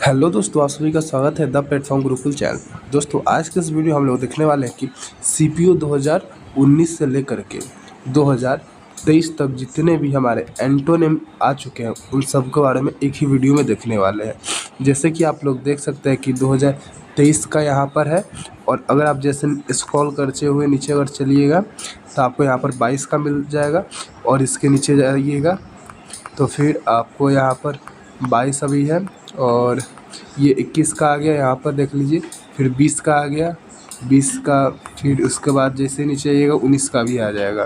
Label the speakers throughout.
Speaker 1: Hello दोस्तों, आप सभी का स्वागत है द प्लेटफॉर्म गुरुकुल चैनल। दोस्तों, आज के इस वीडियो हम लोग देखने वाले हैं कि सीपीयू 2019 से लेकर के 2023 तक जितने भी हमारे एंटोनिम आ चुके हैं उन सब के बारे में एक ही वीडियो में देखने वाले हैं। जैसे कि आप लोग देख सकते हैं कि 2023 का यहाँ पर है, और अगर आप जैसे स्क्रॉल करते हुए नीचे अगर चलिएगा तो आपको यहाँ पर 22 का मिल जाएगा, और इसके नीचे जाइएगा तो फिर आपको यहाँ पर 22 अभी है, और ये 21 का आ गया, यहाँ पर देख लीजिए। फिर 20 का आ गया, 20 का, फिर उसके बाद जैसे नीचे आइएगा 19 का भी आ जाएगा।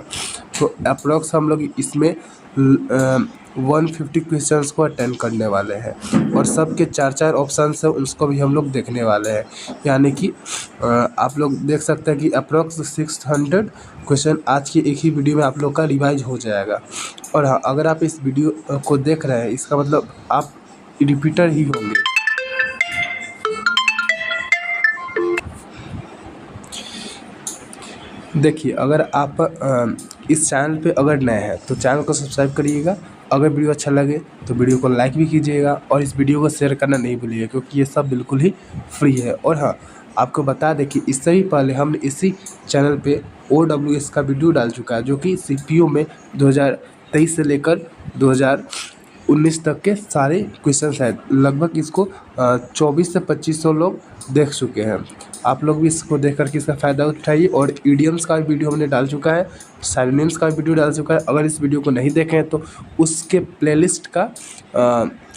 Speaker 1: तो अप्रॉक्स हम लोग इसमें 150 क्वेश्चंस को अटेंड करने वाले हैं, और सब के 4-4 ऑप्शंस हैं, उसको भी हम लोग देखने वाले हैं। यानी कि आप लोग देख सकते हैं कि अप्रॉक्स 600 क्वेश्चन आज की एक ही वीडियो में आप लोग का रिवाइज हो जाएगा। और हाँ, अगर आप इस वीडियो को देख रहे हैं, इसका मतलब आप रिपीटर ही होंगे। देखिए, अगर आप इस चैनल पे अगर नए हैं तो चैनल को सब्सक्राइब करिएगा। अगर वीडियो अच्छा लगे तो वीडियो को लाइक भी कीजिएगा, और इस वीडियो को शेयर करना नहीं भूलिएगा, क्योंकि ये सब बिल्कुल ही फ्री है। और हाँ, आपको बता दें कि इससे भी पहले हमने इसी चैनल पे OWS का वीडियो डाल चुका है, जो कि सीपीयू में 2023 से लेकर 2019 तक के सारे क्वेश्चंस हैं। लगभग इसको 24 से 2500 लोग देख चुके हैं। आप लोग भी इसको देख कर के इसका फ़ायदा उठाइए। और ईडियम्स का वीडियो हमने डाल चुका है, सिनोनिम्स का वीडियो डाल चुका है। अगर इस वीडियो को नहीं देखे हैं तो उसके प्लेलिस्ट का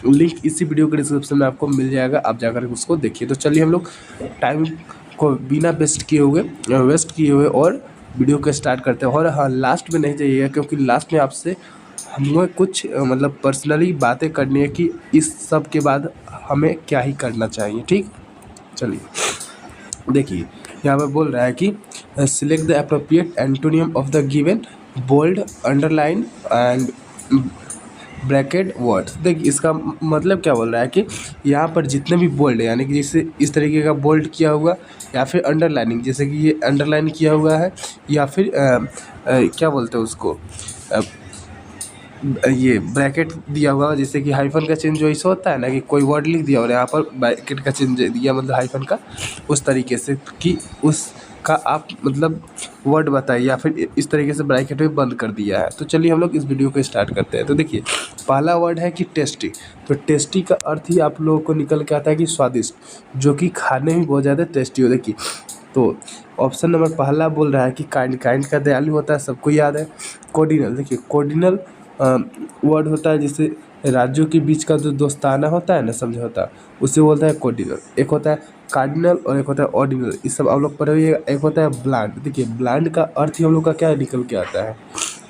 Speaker 1: लिंक इसी वीडियो के डिस्क्रिप्शन में आपको मिल जाएगा, आप जाकर उसको देखिए। तो चलिए हम लोग टाइम को बिना वेस्ट किए हुए और वीडियो को स्टार्ट करते हैं। और हाँ, लास्ट में नहीं जाइएगा, क्योंकि लास्ट में आपसे हमें कुछ मतलब पर्सनली बातें करनी है कि इस सब के बाद हमें क्या ही करना चाहिए। ठीक, चलिए देखिए, यहाँ पर बोल रहा है कि select the appropriate antonym of the given bold, underline and bracket words. देखिए, इसका मतलब क्या बोल रहा है कि यहाँ पर जितने भी बोल्ड है, यानी कि जैसे इस तरीके का बोल्ड किया हुआ, या फिर अंडरलाइनिंग, जैसे कि ये अंडरलाइन किया हुआ है, या फिर क्या बोलते हैं उसको, ये ब्रैकेट दिया हुआ, जैसे कि हाइफन का चिन्ह जो ऐसा होता है ना, कि कोई वर्ड लिख दिया और यहाँ पर ब्रैकेट का चिन्ह दिया, मतलब हाइफन का, उस तरीके से कि उसका आप मतलब वर्ड बताइए, या फिर इस तरीके से ब्रैकेट में बंद कर दिया है। तो चलिए हम लोग इस वीडियो को स्टार्ट करते हैं। तो देखिए, पहला वर्ड है कि टेस्टी। तो टेस्टी का अर्थ ही आप लोगों को निकल के आता है कि स्वादिष्ट, जो कि खाने में बहुत ज़्यादा टेस्टी हो। देखिए, तो ऑप्शन नंबर पहला बोल रहा है कि काइंड का दयालु होता है, सबको याद है। कोर्डिनल, देखिए कोर्डिनल वर्ड होता है, जिससे राज्यों के बीच का जो दोस्ताना होता है ना, समझौता, उसे बोलता है कोर्डिनल। एक होता है कार्डिनल और एक होता है ऑर्डिनल, इस सब आप लोग पढ़े हुए। एक होता है ब्लैंड। देखिए, ब्लैंड का अर्थ ही हम लोग का क्या निकल के आता है,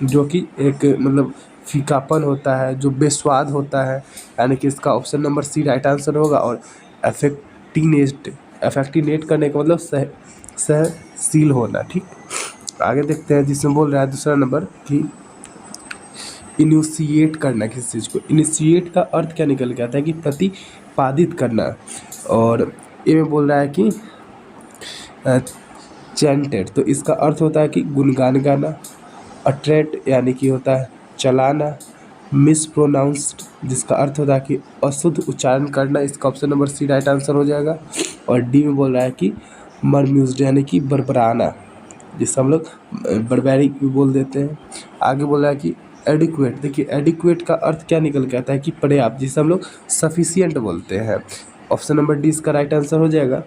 Speaker 1: जो कि एक मतलब फीकापन होता है, जो बेस्वाद होता है। यानी कि इसका option number C right answer होगा। और अफेक्टिनेट करने का मतलब सहशील होना। ठीक, आगे देखते हैं, जिसमें बोल रहा है दूसरा नंबर कि इनिशिएट करना किसी चीज़ को। इनिशिएट का अर्थ क्या निकल के आता है कि प्रतिपादित करना। और ये में बोल रहा है कि चैंटेड, तो इसका अर्थ होता है कि गुणगान गाना। अट्रैक्ट यानी कि होता है चलाना। मिसप्रोनाउंस्ड, जिसका अर्थ होता है कि अशुद्ध उच्चारण करना, इसका option number C right answer हो जाएगा। और डी में बोल रहा है कि मरम्यूज्ड, यानी कि बरबराना, जिससे हम लोग बर्बैरिक भी बोल देते हैं। आगे बोल रहा है कि एडिक्वेट। देखिए, एडिक्वेट का अर्थ क्या निकल के आता है कि पर्याप्त, जिसे हम लोग सफिशिएंट बोलते हैं। ऑप्शन नंबर डी इसका राइट आंसर हो जाएगा।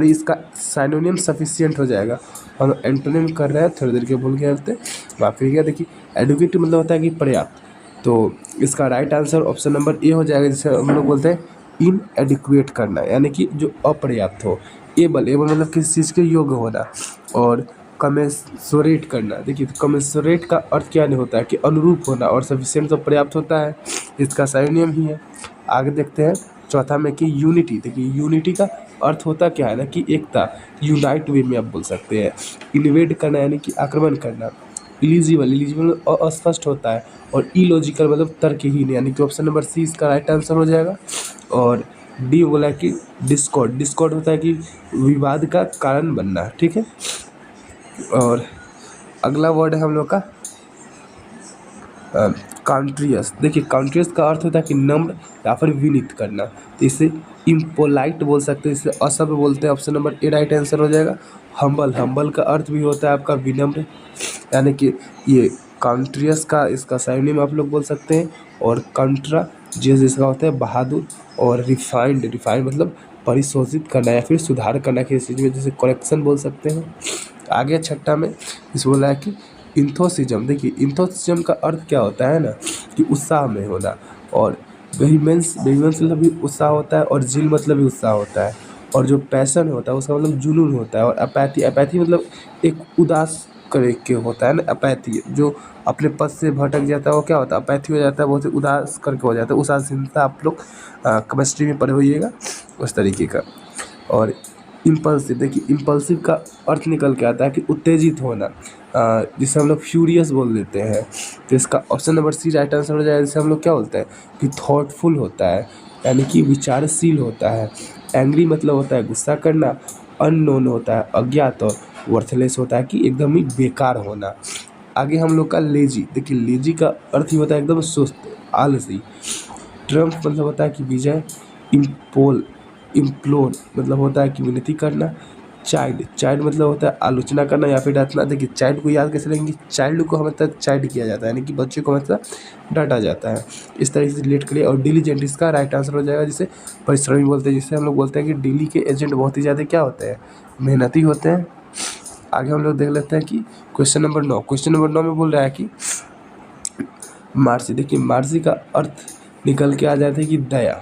Speaker 1: इसका साइनोनिम सफिशिएंट हो जाएगा। हम एंटोनिम कर रहे हैं, थोड़ी देर के भूल गए थे, माफ करिएगा। देखिए, एडुकेट मतलब होता है कि पर्याप्त, तो इसका right answer option number A हो जाएगा, जिसे हम लोग बोलते हैं इनएडिक्वेट करना, यानी कि जो अपर्याप्त हो। एबल मतलब किसी चीज़ के योग्य होना। और कमेंसुरेट करना। देखिए, कमेंसुरेट का अर्थ क्या नहीं होता है कि अनुरूप होना, और सफिशिएंट तो पर्याप्त होता है, इसका सिनोनिम ही है। आगे देखते हैं चौथा में कि यूनिटी। देखिए, यूनिटी का अर्थ होता क्या है ना कि एकता, यूनाइट वे में आप बोल सकते हैं। इन्वेड करना यानी कि आक्रमण करना। इलिजिबल अस्पष्ट होता है। और इलॉजिकल मतलब तर्कहीन, यानी कि ऑप्शन नंबर सी इसका राइट आंसर हो जाएगा। और डी बोला कि डिस्कॉर्ड होता है कि विवाद का कारण बनना। ठीक है, और अगला वर्ड है हम लोग का कॉन्ट्रियस, देखिए कॉन्ट्रियस का अर्थ होता है कि नम्र या फिर विनीत करना, तो इसे इम्पोलाइट बोल सकते हैं, इसे असभ्य बोलते हैं। Option number A right answer हो जाएगा। हम्बल, हम्बल का अर्थ भी होता है आपका विनम्र, यानी कि ये कॉन्ट्रियस का इसका साइनिम आप लोग बोल सकते हैं। और कंट्रा जिसका होता है बहादुर। और रिफाइंड, रिफाइंड मतलब परिशोधित करना या फिर सुधार करना किसी चीज़ में, जैसे करेक्शन बोल सकते हैं। आगे छठा में इस बोला है कि इंथोसिज्म, देखिए इंथोसिज्म का अर्थ क्या होता है ना कि उत्साह में होना। और वेहीमेंस, वेहीमेंस मतलब भी उत्साह होता है, और जिल मतलब भी उत्साह होता है। और जो पैशन होता है उसका मतलब जुनून होता है। और अपैथी, अपैथी मतलब एक उदास करे के होता है ना, अपैथी जो अपने पद से भटक जाता है वो क्या होता है, अपैथी हो जाता है, बहुत ही उदास करके हो जाता है। उदासीनता आप लोग केमिस्ट्री में पढ़े होइएगा उस तरीके का। और इम्पल्सिव, देखिए इम्पल्सिव का अर्थ निकल के आता है कि उत्तेजित होना, जिसे हम लोग फ्यूरियस बोल देते हैं। तो इसका option number C right answer हो जाएगा। जिसे हम लोग क्या बोलते हैं कि थॉटफुल होता है, यानी कि विचारशील होता है। एंग्री मतलब होता है गुस्सा करना। अननोन होता है अज्ञात। और वर्थलेस होता है कि एकदम ही बेकार होना। आगे हम लोग का लेजी, देखिए लेजी का अर्थ ही होता है एकदम सुस्त, आलसी। ट्रम्प मतलब होता है कि विजय। इम्पोल, इम्प्लोर मतलब होता है कि विनती करना। चाइल्ड, चाइल्ड मतलब होता है आलोचना करना या फिर डांटना। देखिए चाइल्ड को याद कैसे रखेंगे, चाइल्ड को हमेशा चाइल्ड किया जाता है, यानी कि बच्चे को हमेशा डांटा जाता है। इस तरीके से रिलेट करिए। और डिलीजेंट इसका राइट आंसर हो जाएगा, जिसे परिश्रमी बोलते हैं, जिसे हम लोग बोलते हैं कि डेली के एजेंट बहुत ही ज़्यादा क्या होते हैं, मेहनती होते हैं। आगे हम लोग देख लेते हैं कि क्वेश्चन नंबर 9, क्वेश्चन नंबर 9 में बोल रहा है कि मार्सी, देखिए मार्सी का अर्थ निकल के आ जाता है कि दया।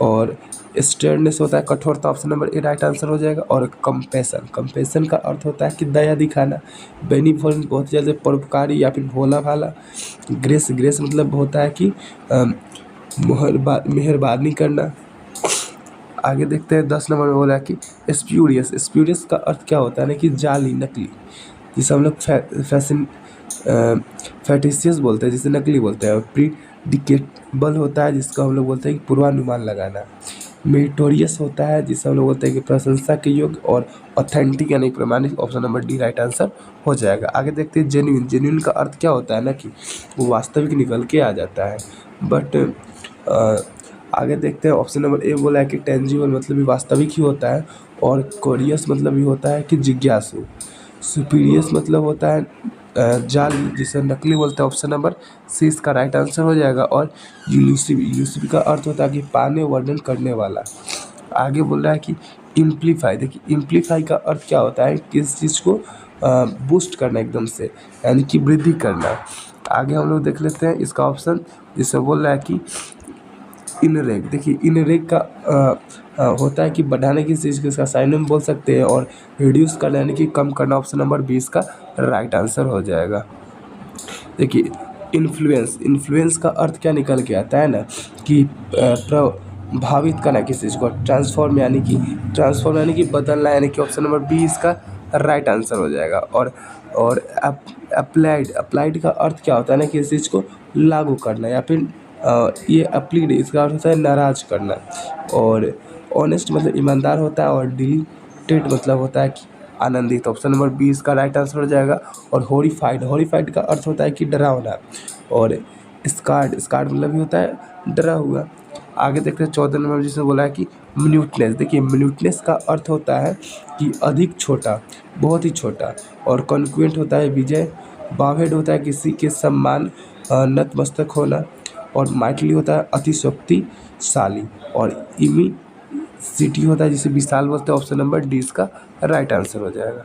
Speaker 1: और स्टेयरनेस होता है कठोरता, option number A right answer हो जाएगा। और कंपैशन, कंपैशन का अर्थ होता है कि दया दिखाना। बेनिवोलेंट बहुत ज़्यादा परोपकारी या फिर भोला भाला। ग्रेस, ग्रेस मतलब होता है कि मेहरबानी करना। आगे देखते हैं 10 नंबर में बोला कि स्प्यूरियस, स्प्यूरियस का अर्थ क्या होता है ना कि जाली, नकली, जिसे हम लोग फैटिशियस बोलते हैं, जिसे नकली बोलते हैं। और प्रीडिकेटेबल होता है, जिसका हम लोग बोलते हैं कि पूर्वानुमान लगाना। मेरिटोरियस होता है, जिसे हम लोग बोलते हैं कि प्रशंसा के योग्य। और ऑथेंटिक यानी प्रमाणिक, option number D right answer हो जाएगा। आगे देखते हैं जेन्युइन, जेन्युइन का अर्थ क्या होता है ना कि वो वास्तविक निकल के आ जाता है। बट आगे देखते हैं ऑप्शन नंबर ए बोला है कि टेंजिबल मतलब भी वास्तविक ही होता है। और कोरियस मतलब भी होता है कि जिज्ञासु। सुपीरियस मतलब होता है जाली, जिसे नकली बोलते हैं, ऑप्शन नंबर सी इसका राइट आंसर हो जाएगा। और यूलुसिव, यूलुसिव का अर्थ होता है कि पाने, वर्णन करने वाला। आगे बोल रहा है कि इम्प्लीफाई, देखिए इम्प्लीफाई का अर्थ क्या होता है, किस चीज़ को बूस्ट करना एकदम से, यानी कि वृद्धि करना। आगे हम लोग देख लेते हैं इसका ऑप्शन, जिसमें बोल रहा है कि इनरेग, देखिए इनरेग का होता है कि बढ़ाने की चीज़ को इसका साइनम बोल सकते हैं। और रिड्यूस करना यानी कि कम करना, ऑप्शन नंबर 20 का राइट आंसर हो जाएगा। देखिए इन्फ्लुएंस, इन्फ्लुएंस का अर्थ क्या निकल के आता है ना कि प्रभावित करना किसी चीज़ को। ट्रांसफॉर्म यानी कि, ट्रांसफॉर्म यानी कि बदलना, यानी कि ऑप्शन नंबर 20 का राइट आंसर हो जाएगा। और अप्लाइड, अप्लाइड का अर्थ क्या होता है ना कि इस चीज़ को लागू करना या फिर ये अप्लीड, इसका अर्थ होता है नाराज करना। और ऑनेस्ट मतलब ईमानदार होता है। और डिलीटेड मतलब होता है कि आनंदित, ऑप्शन नंबर 20 का राइट आंसर हो जाएगा। और हॉरिफाइड, हॉरिफाइड का अर्थ होता है कि डरावना। और स्कार्ड, स्कार्ड मतलब भी होता है डरा हुआ। आगे देखते हैं 14 नंबर जिसमें बोला है कि मिन्यूटनेस, देखिए मिन्यूटनेस का अर्थ होता है कि अधिक छोटा, बहुत ही छोटा। और कॉन्क्वेंट होता है विजय। बावेड होता है किसी के सम्मान, नतमस्तक होना। और माइटली होता है अतिशक्तिशाली। और इमी सिटी होता है जिसे विशाल बोलते हैं, ऑप्शन नंबर डी इसका राइट आंसर हो जाएगा।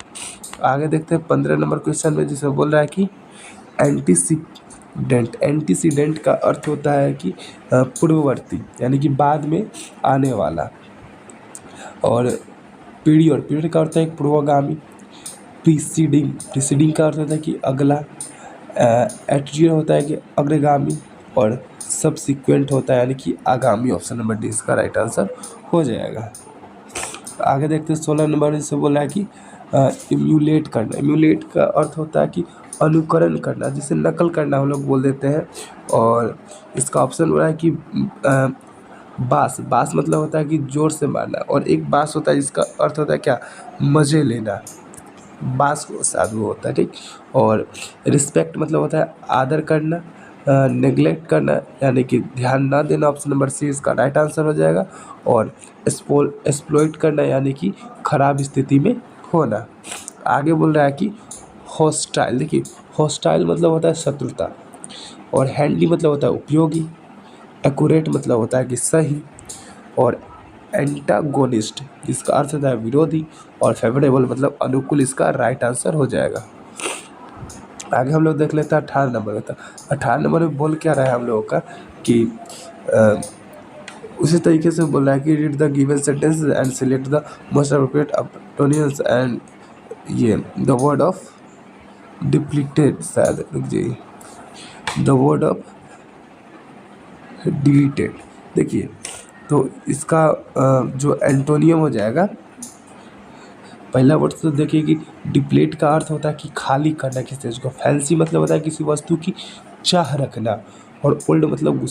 Speaker 1: आगे देखते हैं 15 नंबर क्वेश्चन में, जिसमें बोल रहा है कि एंटीसीडेंट, एंटीसीडेंट का अर्थ होता है कि पूर्ववर्ती, यानी कि बाद में आने वाला। और पीरियड, पीरियड का अर्थ है पूर्वगामी। प्रीसीडिंग, प्रीसीडिंग का अर्थ होता है कि अगला। एट्रियर होता है कि अग्रगामी। और सबसिक्वेंट होता है यानी कि आगामी, ऑप्शन नंबर डी इसका राइट आंसर हो जाएगा। आगे देखते हैं 16 नंबर से बोला है कि इम्यूलेट करना, इम्यूलेट का अर्थ होता है कि अनुकरण करना, जिसे नकल करना हम लोग बोल देते हैं। और इसका ऑप्शन बोला है कि बास, बास मतलब होता है कि जोर से मारना। और एक बास होता है जिसका अर्थ होता है क्या, मज़े लेना, बास को साधु होता है, ठीक। और रिस्पेक्ट मतलब होता है आदर करना। नेग्लेक्ट करना यानी कि ध्यान ना देना, ऑप्शन नंबर सी इसका राइट आंसर हो जाएगा। और एक्सप्लॉइट करना यानी कि खराब स्थिति में होना। आगे बोल रहा है कि हॉस्टाइल, देखिए हॉस्टाइल मतलब होता है शत्रुता, और हैंडी मतलब होता है उपयोगी, एक्यूरेट मतलब होता है कि सही, और एंटागोनिस्ट जिसका अर्थ होता है विरोधी, और फेवरेबल मतलब अनुकूल इसका राइट आंसर हो जाएगा। आगे हम लोग देख लेते हैं 18 नंबर का। 18 नंबर में बोल क्या रहा है हम लोगों का कि उसी तरीके से बोल रहा है कि read the given sentence and select the most appropriate antonyms and ये द वर्ड ऑफ डिप्लीटेड, शायद रुक जाइए, द वर्ड ऑफ डिलीटेड। देखिए तो इसका जो एंटोनियम हो जाएगा, पहला वर्ड तो देखिए कि डिप्लीट का अर्थ होता है कि खाली करना किसी चीज़ को, फैंसी मतलब होता है किसी वस्तु की चाह रखना, और ओल्ड मतलब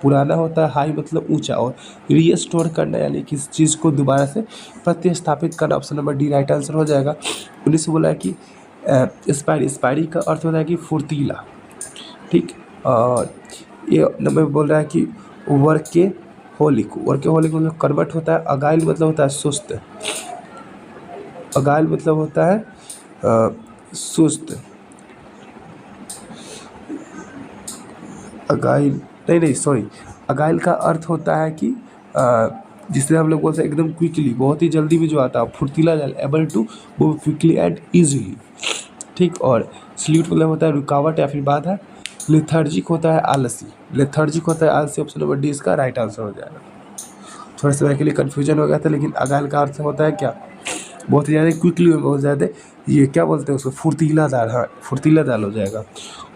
Speaker 1: पुराना होता है, हाई मतलब ऊंचा, और रीस्टोर करना यानी किसी चीज़ को दोबारा से प्रतिस्थापित करना। Option number D right answer हो जाएगा। 19 बोला है कि स्पायरी, स्पायरी का अर्थ होता है कि फुर्तीला, ठीक। और ये नंबर बोल रहा है कि वर्केहोलिक, वर्केहोलिक मतलब कर्मठ होता है। अगाइल मतलब होता है सुस्त, अगाइल मतलब होता है सुस्त, अगाइल नहीं सॉरी, अगाइल का अर्थ होता है कि जिससे हम लोग बोलते हैं एकदम क्विकली, बहुत ही जल्दी में जो आता है, फुर्तीला, able to move quickly and easily, ठीक। और सल्यूट मतलब होता है रुकावट या फिर बाधा। लेथर्जिक होता है आलसी, लेथर्जिक होता है आलसी। ऑप्शन नंबर डी इसका राइट आंसर हो जाएगा। थोड़ा सा के लिए कन्फ्यूजन हो गया था, लेकिन अगाइल का अर्थ होता है क्या, बहुत ही ज़्यादा क्विकली में, बहुत ज़्यादा ये क्या बोलते हैं उसको, फुर्तीला दाल, हाँ फुर्तीला दाल हो जाएगा।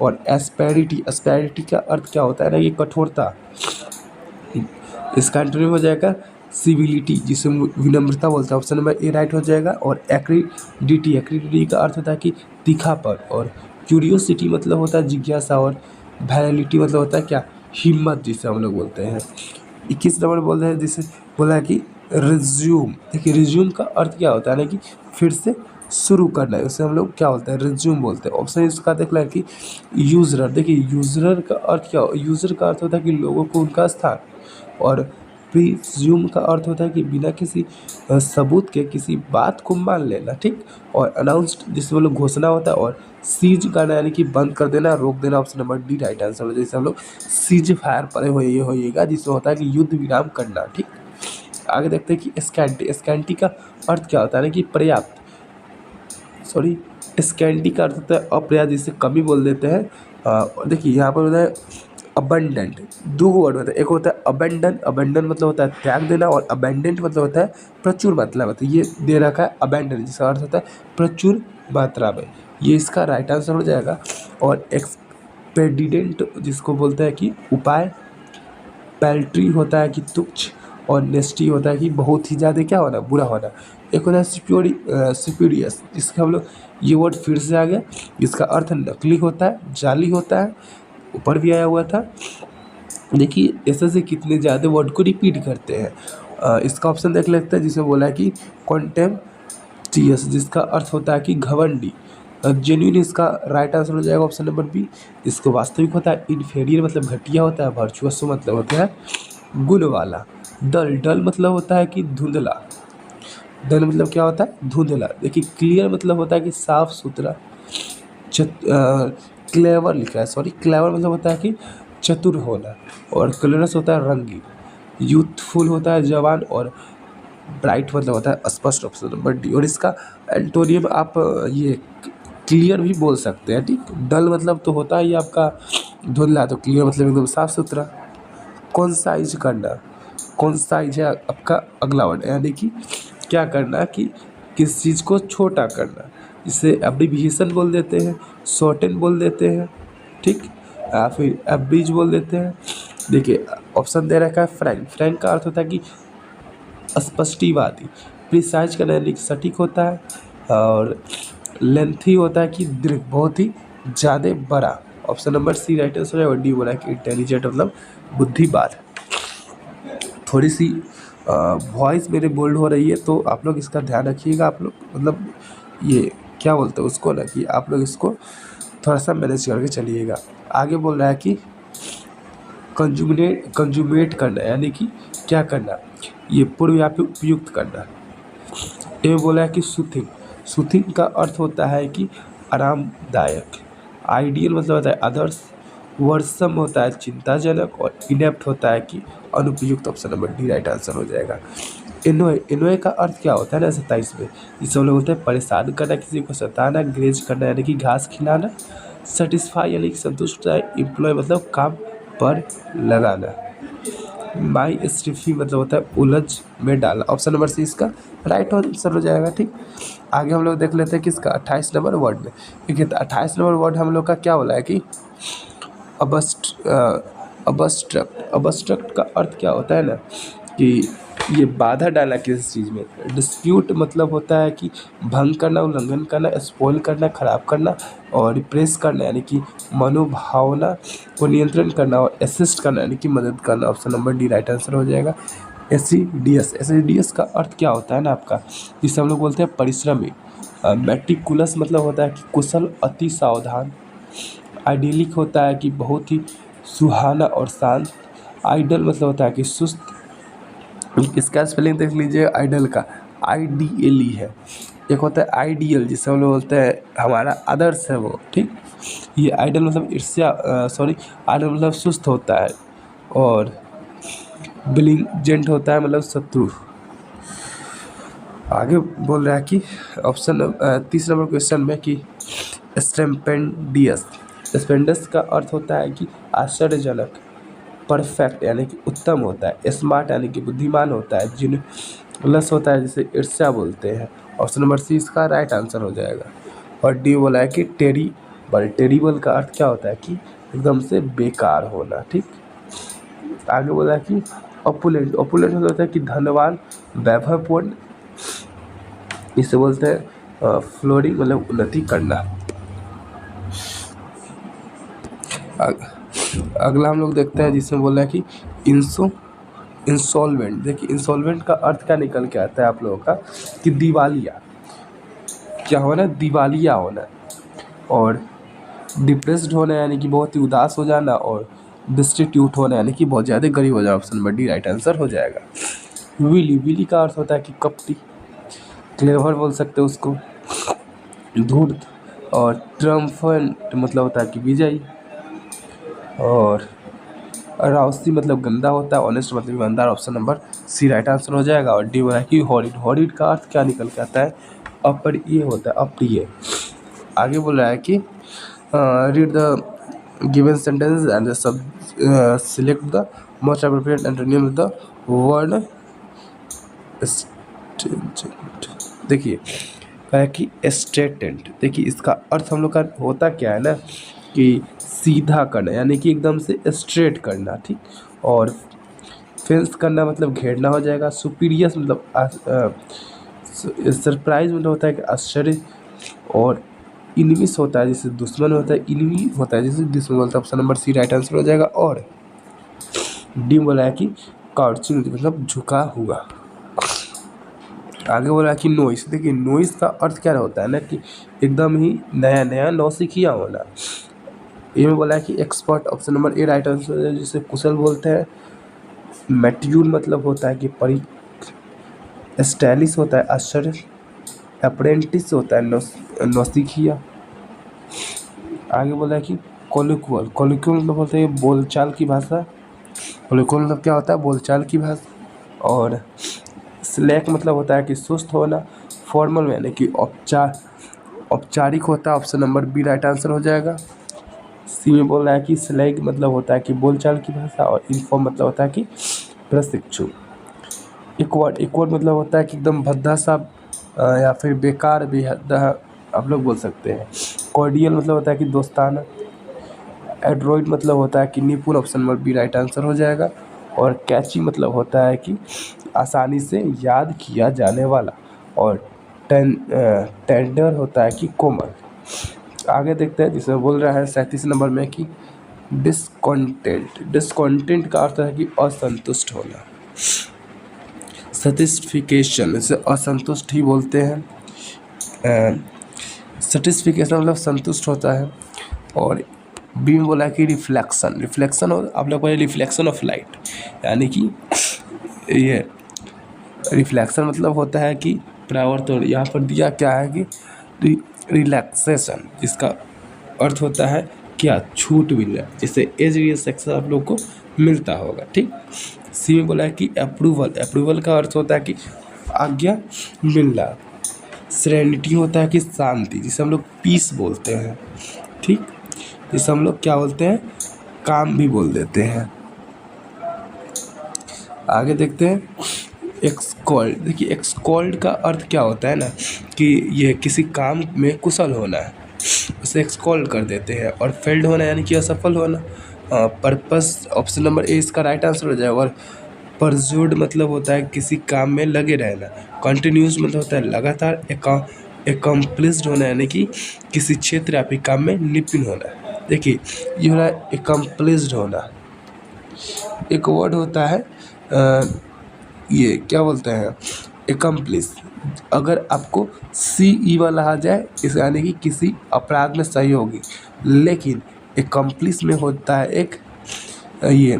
Speaker 1: और एस्पेरिटी, एस्पेरिटी का अर्थ क्या होता है ना, ये कठोरता, इसका एंटोनिम हो जाएगा सिविलिटी, जिसे विनम्रता बोलते हैं। ऑप्शन नंबर ए राइट हो जाएगा। और एक्रीडिटी, एक्रीडिटी का अर्थ होता है कि तीखापन, और क्यूरियोसिटी मतलब होता है जिज्ञासा, और वैलिटी मतलब होता है क्या, हिम्मत, जिसे हम लोग बोलते हैं। 21 नंबर बोल रहे हैं जिसे बोला है कि रिज्यूम। देखिए रिज्यूम का अर्थ क्या होता है ना कि फिर से शुरू करना है, उसे हम लोग क्या बोलते हैं, रिज्यूम बोलते हैं। ऑप्शन इसका देख रहा है कि यूजर, देखिए यूजर का अर्थ क्या, यूजर का अर्थ होता है कि लोगों को उनका स्थान, और प्रिज्यूम का अर्थ होता है कि बिना किसी सबूत के किसी बात को मान लेना, ठीक। और अनाउंस्ड जिससे हम लोग घोषणा होता है। और सीज करना यानी कि बंद कर देना, रोक देना। Option number D right answer हो, जैसे हम लोग सीज फायर पड़े हुए ये होइएगा, जिसमें होता है कि युद्ध विराम करना, ठीक। आगे देखते हैं कि स्कैंटी, स्कैंटी का अर्थ क्या होता है ना कि पर्याप्त, सॉरी स्कैंटी का अर्थ होता है अपर्याप्त, जिससे कमी बोल देते हैं। देखिए यहाँ पर होता है अबंडेंट, दो वर्ड होता है, एक होता है अबेंडन, अबेंडन मतलब होता है त्याग देना, और अबेंडेंट मतलब होता है प्रचुर मात्रा में, तो ये दे रखा है अबेंडन, जिसका अर्थ होता है प्रचुर मात्रा में, ये इसका राइट आंसर हो जाएगा। और एक्सपेडिडेंट जिसको बोलते हैं कि उपाय, पैल्ट्री होता है कि तुच्छ, और नेस्टी होता है कि बहुत ही ज़्यादा क्या होना, बुरा होना। एक होता है सिप्यूरियस, जिसका हम लोग ये वर्ड फिर से आ गया, जिसका अर्थ नकली होता है, जाली होता है, ऊपर भी आया हुआ था। देखिए ऐसे से कितने ज़्यादा वर्ड को रिपीट करते हैं। इसका ऑप्शन देख लेते हैं, जिसमें बोला है कि कॉन्टेम्प्टियस, जिसका अर्थ होता है कि घमंडी। जेन्युइन इसका राइट आंसर हो जाएगा ऑप्शन नंबर बी। इसको वास्तविक होता है, इन्फेरियर मतलब घटिया होता है, वर्चुअस मतलब होता है गुण वाला। डल, डल मतलब होता है कि धुंधला, डल मतलब क्या होता है, धुंधला। देखिए क्लियर मतलब होता है कि साफ सुथरा। क्लेवर लिखा है, सॉरी क्लेवर मतलब होता है कि चतुर होना। और कलरस होता है रंगीन। यूथफुल होता है जवान। और ब्राइट मतलब होता है स्पष्ट, ऑप्शन नंबर डी। और इसका एंटोनियम आप ये क्लियर भी बोल सकते हैं, ठीक। डल मतलब तो होता है ये आपका धुंधला, तो क्लियर मतलब एकदम साफ सुथरा। कॉन्साइज करना, कॉन्साइज है आपका अगला वर्ड, यानी कि क्या करना कि किस चीज़ को छोटा करना, इसे एब्रिविएशन बोल देते हैं, शॉर्टन बोल देते हैं, ठीक, या फिर एब्रिज बोल देते हैं। देखिए ऑप्शन दे रखा है फ्रैंक, फ्रैंक का अर्थ होता है कि स्पष्टिवादी। प्रिसाइज करना यानी कि सटीक होता है। और लेंथी होता है कि दीर्घ, बहुत ही ज़्यादा बड़ा। Option number C right answer है। और डी बोला है कि इंटेलिजेंट मतलब बुद्धिमान। थोड़ी सी वॉइस मेरे बोल्ड हो रही है, तो आप लोग इसका ध्यान रखिएगा। आप लोग मतलब ये क्या बोलते हैं उसको ना, कि आप लोग इसको थोड़ा सा मैनेज करके चलिएगा। आगे बोल रहा है कि कंजुगेट करना, यानी कि क्या करना, ये पूर्व या फिर उपयुक्त करना। ये बोला है कि सूथिंग का अर्थ होता है कि आरामदायक। आइडियल मतलब होता है आदर्श। वर्सम होता है चिंताजनक। और इनेप्ट होता है कि अनुपयुक्त। Option number D right answer हो जाएगा। एनोए का अर्थ क्या होता है ना 27 में, जिसे हम लोग बोलते हैं परेशान करना, किसी को सताना, ग्रेज करना यानी कि घास खिलाना, सेटिस्फाई यानी कि संतुष्ट होता है, एम्प्लॉय मतलब काम पर लगाना, माई स्टिफी मतलब होता है उलझ में डालना। ऑप्शन नंबर सी इसका राइट आंसर हो जाएगा। ठीक, आगे हम लोग देख लेते हैं किसका 28 नंबर वर्ड में। देखिए 28 नंबर वर्ड हम लोग का क्या बोला है कि अबस्ट्रक्ट का अर्थ क्या होता है ना कि ये बाधा डालना किसी चीज़ में। डिस्प्यूट मतलब होता है कि भंग करना, उल्लंघन करना, स्पॉइल करना, खराब करना। और रिप्रेस करना यानी कि मनोभावना को नियंत्रण करना। और असिस्ट करना यानी कि मदद करना। Option number D right answer हो जाएगा। एसिडियस का अर्थ क्या होता है ना आपका, जिसे हम लोग बोलते हैं परिश्रमी। मेटिकुलस मतलब होता है कि कुशल, अति सावधान। आइडियलिक होता है कि बहुत ही सुहाना और शांत। आइडल मतलब होता है कि सुस्त। इसका स्पेलिंग देख लीजिए आइडल का, IDLE है। एक होता है आइडियल, जिसे हम लोग बोलते हैं हमारा आदर्श है वो। ठीक, ये आइडल मतलब आइडल मतलब सुस्त होता है। और बिलिजेंट होता है मतलब शत्रु। आगे बोल रहा है कि ऑप्शन 30 नंबर क्वेश्चन में कि स्टेम्पेंडियस का अर्थ होता है कि आश्चर्यजनक। परफेक्ट यानी कि उत्तम होता है। स्मार्ट यानी कि बुद्धिमान होता है। जिनलस होता है जिसे ईर्ष्या बोलते हैं। ऑप्शन नंबर सी इसका राइट आंसर हो जाएगा। और डी बोला है कि टेरिबल का अर्थ क्या होता है कि एकदम से बेकार होना। ठीक, आगे बोला है कि ऑपुलेंट होता है कि धनवान, वैभवपूर्ण। इसे बोलते हैं फ्लोरिंग मतलब उन्नति करना। अगला हम लोग देखते हैं जिसमें बोला है कि इंसॉल्वेंट। देखिए इंसॉल्वेंट का अर्थ क्या निकल के आता है आप लोगों का कि दिवालिया क्या होना, दिवालिया होना। और डिप्रेस्ड होना यानी कि बहुत ही उदास हो जाना। और डिस्टिट्यूट होना यानी कि बहुत ज़्यादा गरीब हो जाना। Option number D right answer हो जाएगा। विली का अर्थ होता है कि कपटी, क्लेवर बोल सकते हो उसको, धूर्त। और ट्रम्फेंट मतलब होता है कि विजयी। और राउसी मतलब गंदा होता है। ऑनेस्ट मतलब ईमानदार। Option number C right answer हो जाएगा। और डी बोला कि हॉरिड का अर्थ क्या निकल के आता है, अप्रिय होता है, अप्रिय। आगे बोल रहा है कि read the given sentence and select the most appropriate antonym of the word stringent. देखिए कहा है कि स्ट्रेटेंट। देखिए इसका अर्थ हम लोग का होता क्या है ना कि सीधा करना यानी कि एकदम से स्ट्रेट करना। ठीक, और फेंस करना मतलब घेरना हो जाएगा। सुपीरियस मतलब सरप्राइज मतलब होता है कि आश्चर्य। और इनविस होता है जिससे दुश्मन होता है। इनवी होता है जिससे दुश्मन बोलता है। Option number C right answer हो जाएगा। और डी बोला है कि काउचिंग मतलब झुका हुआ। आगे बोला है कि नोइस। देखिए नोइस का अर्थ क्या होता है ना कि एकदम ही नया नौसिखिया होना। ये बोला है कि expert. Option number A right answer है, जिसे कुशल बोलते हैं। मैट्यूर मतलब होता है कि स्टाइलिश होता है आश्चर्य। अप्रेंटिस होता है नौसिखिया। आगे बोला है कि कोलिक्वल मतलब होता है बोलचाल की भाषा। कोलिक्वल मतलब क्या होता है, बोलचाल की भाषा। और स्लैक मतलब होता है कि सुस्त होना। फॉर्मल में यानी कि औपचारिक होता है। Option number B right answer हो जाएगा। सी में बोल रहा है कि स्लैग मतलब होता है कि बोलचाल की भाषा। और इन्फॉर्म मतलब होता है कि प्रशिक्षु। इक्वर्ड मतलब होता है कि एकदम भद्दा सा या फिर बेकार भी आप लोग बोल सकते हैं। कॉर्डियल मतलब होता है कि दोस्ताना। एड्रॉइड मतलब होता है कि निपुण। Option number B right answer हो जाएगा। और कैची मतलब होता है कि आसानी से याद किया जाने वाला। और टेंडर होता है कि कोमल। आगे देखते हैं जिसमें बोल रहा है 37 नंबर में कि डिस्कॉन्टेंट का अर्थ है कि असंतुष्ट होना। सेटिस्फिकेशन इसे असंतुष्ट ही बोलते हैं। सेटिस्फिकेशन मतलब संतुष्ट होता है। और बी में बोला कि रिफ्लेक्शन, रिफ्लेक्शन हो आप लोग को रिफ्लेक्शन ऑफ लाइट, यानी कि ये रिफ्लेक्शन मतलब होता है कि परावर्तन। यहाँ पर दिया क्या है कि रिलैक्सेशन, इसका अर्थ होता है क्या, छूट मिलना, जैसे एज रिलैक्सेशन आप लोग को मिलता होगा, ठीक। सी में बोला है कि अप्रूवल, अप्रूवल का अर्थ होता है कि आज्ञा मिलना। सेरेनिटी होता है कि शांति, जिसे हम लोग पीस बोलते हैं, ठीक, जिसे हम लोग क्या बोलते हैं, काम भी बोल देते हैं। आगे देखते हैं एक्सकॉल्ड। देखिए एक्सकॉल्ड का अर्थ क्या होता है ना कि ये किसी काम में कुशल होना है, उसे एक्सकॉल्ड कर देते हैं। और फेल्ड होना यानी कि असफल होना। पर्पस ऑप्शन नंबर ए इसका राइट आंसर हो जाएगा। और परज्यूड मतलब होता है किसी काम में लगे रहना। कंटिन्यूस मतलब होता है लगातार। एकम्प्लिस्ड होना यानी कि किसी क्षेत्र या फिर काम में निपुण होना। देखिए ये हो रहा है एकम्प्लिस्ड होना। एक वर्ड होता है ये क्या बोलते हैं, एकम्प्लिस। अगर आपको CE वाला आ जाए इस यानी कि किसी अपराध में सहयोगी, लेकिन एकम्प्लिस में होता है एक ये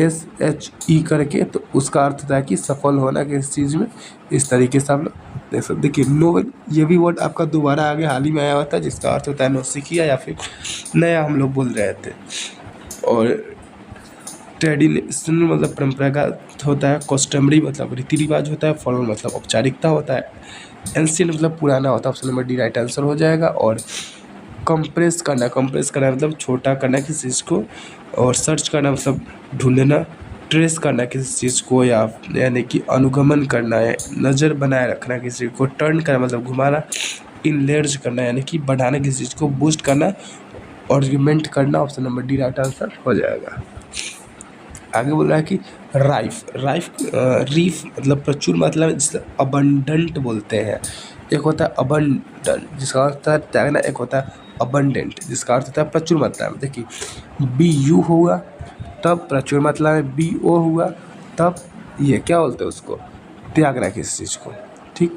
Speaker 1: SHE करके, तो उसका अर्थ होता है कि सफल होना किसी चीज़ में। इस तरीके से आप लोग देख सकते। देखिए नोवेल, ये भी वर्ड आपका दोबारा आगे हाल ही में आया हुआ था, जिसका अर्थ होता है नौसिखिया या फिर नया हम लोग बोल रहे थे। और ट्रेडिशनल मतलब परंपरागत होता है। कस्टमरी मतलब रीति रिवाज होता है। फॉर्मल मतलब औपचारिकता होता है। एंशिएंट मतलब पुराना होता है। Option number D right answer हो जाएगा। और कंप्रेस करना, कंप्रेस करना मतलब छोटा करना किसी चीज़ को। और सर्च करना मतलब ढूंढना। ट्रेस करना किसी चीज़ को या यानी कि अनुगमन करना है। नज़र बनाए रखना किसी को। टर्न करना मतलब घुमाना। इनलेर्ज करना यानी कि बढ़ाना किसी चीज़ को। बूस्ट करना, ऑर्ग्यूमेंट करना। Option number D right answer हो जाएगा। आगे बोल रहा है कि रीफ मतलब प्रचुर मात्रा में, जिसे अबंडेंट बोलते हैं। एक होता है अबंडेंट जिसका अर्थ होता है त्यागना, एक होता है अबंडेंट जिसका अर्थ होता है प्रचुर मात्रा में। देखिए BU हुआ तब प्रचुर मात्रा में, BO हुआ तब ये क्या बोलते हैं उसको, त्यागना किसी चीज़ को, ठीक।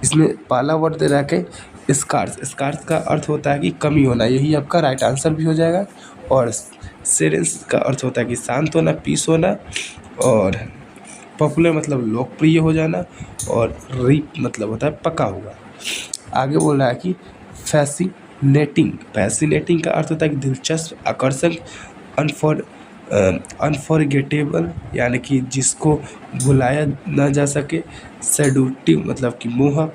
Speaker 1: इसमें पहला वर्ड दे रहा है स्कार्स। स्कार्स का अर्थ होता है कि कमी होना, यही आपका राइट आंसर भी हो जाएगा। और सेरेंस का अर्थ होता है कि शांत होना, पीस होना। और पॉपुलर मतलब लोकप्रिय हो जाना। और रीप मतलब होता है पका हुआ। आगे बोल रहा है कि फैसिनेटिंग। फैसिनेटिंग का अर्थ होता है कि दिलचस्प, आकर्षक, अनफॉरगेटेबल यानी कि जिसको भुलाया ना जा सके। सेडक्टिव मतलब कि मोहक।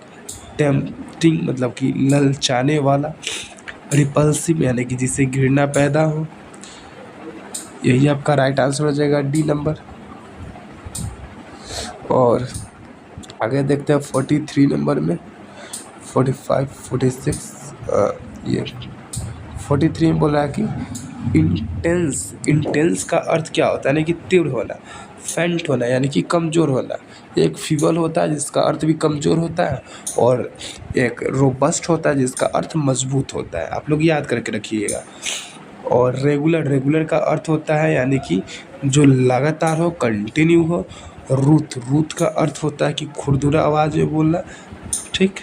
Speaker 1: टेम्पटिंग मतलब कि ललचाने वाला। रिपल्सिव यानी कि जिसे घृणा पैदा हो। यही आपका राइट आंसर हो जाएगा, डी नंबर। और आगे देखते हैं 43 नंबर में, 45, 46 ये 43 में बोल रहा है कि इंटेंस। इंटेंस का अर्थ क्या होता है यानी कि तीव्र होना। फेंट होना यानी कि कमज़ोर होना। एक फीबल होता है जिसका अर्थ भी कमज़ोर होता है। और एक रोबस्ट होता है जिसका अर्थ मजबूत होता है। आप लोग याद करके रखिएगा। और रेगुलर, रेगुलर का अर्थ होता है यानी कि जो लगातार हो, कंटिन्यू हो। रूथ, रूथ का अर्थ होता है कि खुरदुरा आवाज़ में बोलना, ठीक।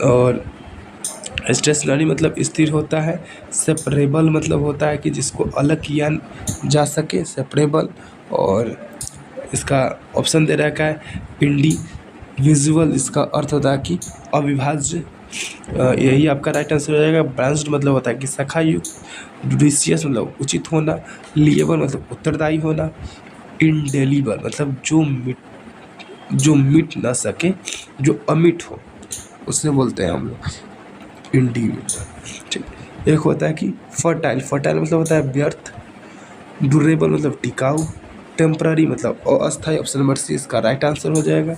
Speaker 1: और स्टेशनरी मतलब स्थिर होता है। सेपरेबल मतलब होता है कि जिसको अलग किया जा सके, सेपरेबल। और इसका ऑप्शन दे रखा है इंडिविजुअल, इसका अर्थ होता है कि अविभाज्य। यही आपका राइट आंसर हो जाएगा। ब्रांच्ड मतलब होता है कि शाखायुक्त। जुडिशियस मतलब उचित होना। लिएबल मतलब उत्तरदायी होना। इंडेलिबल मतलब जो मिट ना सके, जो अमिट हो, उससे बोलते हैं हम लोग इंडिविजुअल, ठीक। एक होता है कि फर्टाइल। फर्टाइल मतलब होता है व्यर्थ। ड्यूरेबल मतलब टिकाऊ। टेम्पररी मतलब अस्थायी। ऑप्शन नंबर सी इसका राइट आंसर हो जाएगा।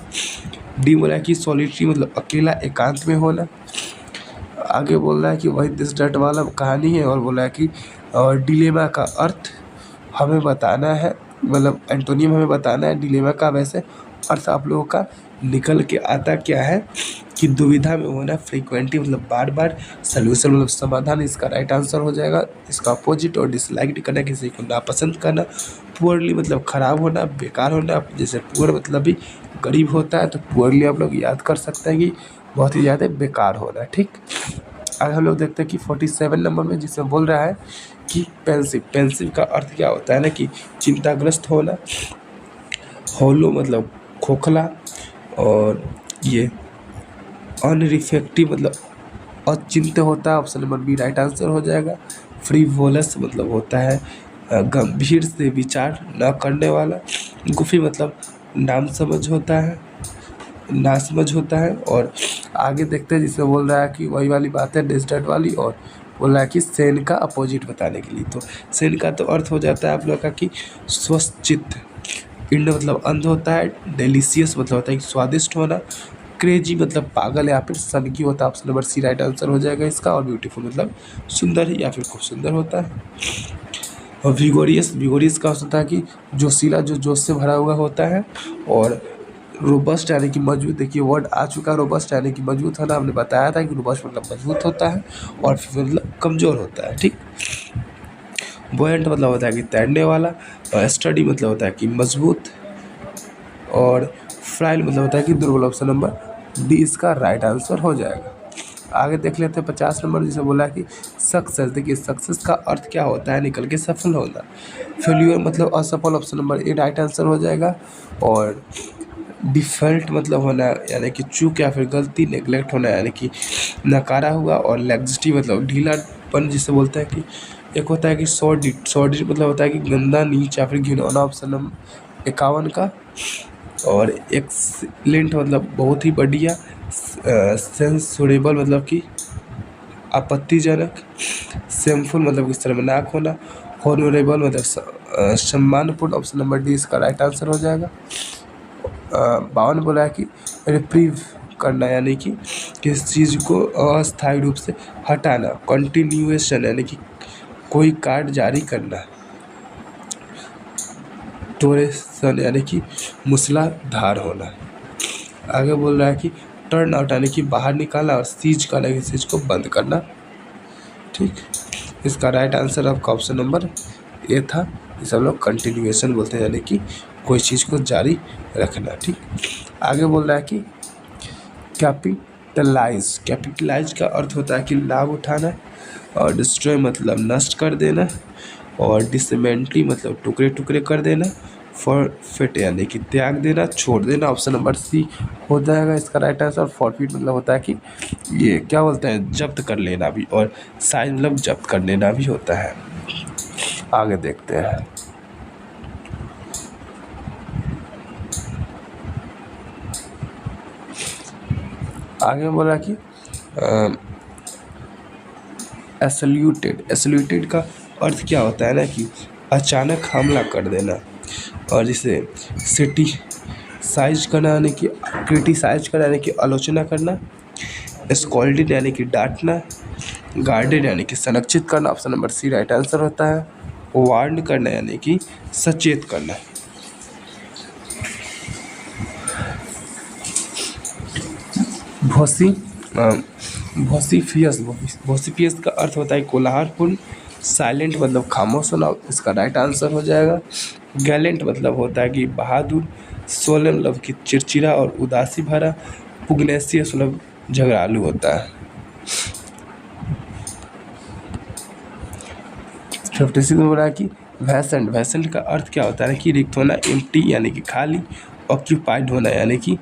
Speaker 1: डी बोला है कि सॉलिटरी मतलब अकेला, एकांत में होना। आगे बोल रहा है कि वही दिस डट वाला कहानी है। और बोला है कि डिलेमा का अर्थ हमें बताना है, मतलब एंटोनियम हमें बताना है डिलेमा का। वैसे अर्थ आप लोगों का निकल के आता क्या है कि दुविधा में होना। फ्रीक्वेंटली मतलब बार बार। सॉल्यूशन मतलब समाधान, इसका राइट आंसर हो जाएगा। इसका अपोजिट। और डिसलाइक करना, किसी को नापसंद करना। पुअरली मतलब ख़राब होना, बेकार होना। जैसे पुअर मतलब भी गरीब होता है, तो पुअरली आप लोग याद कर सकते हैं कि बहुत ही ज़्यादा बेकार होना, ठीक। आगे हम लोग देखते हैं कि 47 नंबर में जिसमें बोल रहा है कि पेंसिव। पेंसिव का अर्थ क्या होता है ना कि चिंताग्रस्त होना, हॉलो मतलब खोखला, और ये अनरिफ्लेक्टिव मतलब अचिंत्य होता है, option number B right answer हो जाएगा। फ्रीवोलस मतलब होता है गंभीर से विचार न करने वाला। गुफी मतलब नासमझ होता है, नासमझ होता है। और आगे देखते हैं जिसमें बोल रहा है कि वही वाली बात है डेजर्ट वाली, और बोल रहा है कि सेन का अपोजिट बताने के लिए। तो सेन का तो अर्थ हो जाता है आप लोग का कि स्वस्थ चित्त। इंड मतलब अंध होता है। डिलीशियस मतलब होता है कि स्वादिष्ट होना। क्रेजी मतलब पागल या फिर सनकी होता है, option number C right answer हो जाएगा इसका। और ब्यूटीफुल मतलब सुंदर या फिर खूब सुंदर होता है। और विगोरियस, विगोरियस का होता है कि जोशीला, जो जोश से भरा हुआ होता है। और रोबस्ट यानी कि मजबूत, देखिए वर्ड आ चुका है रोबस्ट यानी कि मजबूत होना, हमने बताया था कि रोबस्ट मतलब मजबूत होता है, और फिर मतलब कमज़ोर होता है, ठीक। बुओयंट मतलब होता है कि तैरने वाला, और स्टडी मतलब होता है कि मजबूत, और फ्राइल मतलब होता है कि दुर्बल। ऑप्शन नंबर डी इसका राइट आंसर हो जाएगा। आगे देख लेते हैं 50 नंबर जिसे बोला कि सक्सेस। देखिए सक्सेस का अर्थ क्या होता है, निकल के सफल होना। फेल्यूर मतलब असफल, option number A right answer हो जाएगा। और डिफॉल्ट मतलब होना यानी कि चूक या फिर गलती, नेगलेक्ट होना यानी कि नकारा हुआ। और लैक्सिटी मतलब ढीलापन जिसे बोलते हैं कि एक होता है कि सॉर्डिड मतलब होता है कि गंदा, नीच या फिर घिनौना, ऑप्शन नंबर 51 का। और एक्सीलेंट मतलब बहुत ही बढ़िया। सेंसुरेबल मतलब कि आपत्तिजनक। शेमफुल मतलब कि शर्मनाक होना। हॉनरेबल मतलब सम्मानपूर्ण, ऑप्शन नंबर डी इसका राइट आंसर हो जाएगा। 52 बोला है कि रिप्रीव करना यानी कि किसी चीज़ को अस्थायी रूप से हटाना। कंटिन्यूएशन यानी कि कोई कार्य जारी करना। टोरेशन यानी कि मूसलाधार होना। आगे बोल रहा है कि टर्न आउट यानी कि बाहर निकालना, और सीज करना किसी चीज़ को बंद करना, ठीक। इसका राइट आंसर आपका ऑप्शन नंबर ए था। इसे हम लोग कंटिन्यूएशन बोलते हैं यानी कि कोई चीज़ को जारी रखना, ठीक। आगे बोल रहा है कि कैपिटलाइज। कैपिटलाइज का अर्थ होता है कि लाभ उठाना। और डिस्ट्रॉय मतलब नष्ट कर देना। और डिसमेंटली मतलब टुकड़े टुकड़े कर देना। फॉरफिट यानी कि त्याग देना, छोड़ देना, ऑप्शन नंबर सी हो जाएगा इसका राइट आंसर। फॉरफिट मतलब होता है कि ये क्या बोलते हैं, जब्त कर लेना भी। और साइज मतलब जब्त कर लेना भी होता है। आगे देखते हैं। आगे बोला कि एसल्यूटेड। एसल्यूटेड का अर्थ क्या होता है ना कि अचानक हमला कर देना। और जिसे क्रिटिसाइज करना यानी कि क्रिटिसाइज करना यानी कि आलोचना करना। स्कॉल्डेड यानी कि डांटना। गार्डेड यानी कि संरक्षित करना, option number C right answer होता है। वार्न करना यानी कि सचेत करना। भोसी भोसीफियस। भोसीफियस का अर्थ होता है कोलाहलपूर्ण। साइलेंट मतलब खामोश होना, इसका राइट आंसर हो जाएगा। गैलेंट मतलब होता है कि बहादुर। सोलन मतलब कि चिड़चिड़ा और उदासी भरा। पुग्नेसियस मतलब झगड़ालू होता है। 56 में बोला है कि वैसेंट। वैसेंट का अर्थ क्या होता है कि रिक्त होना। एम्प्टी यानी कि खाली। ऑक्यूपाइड होना यानी कि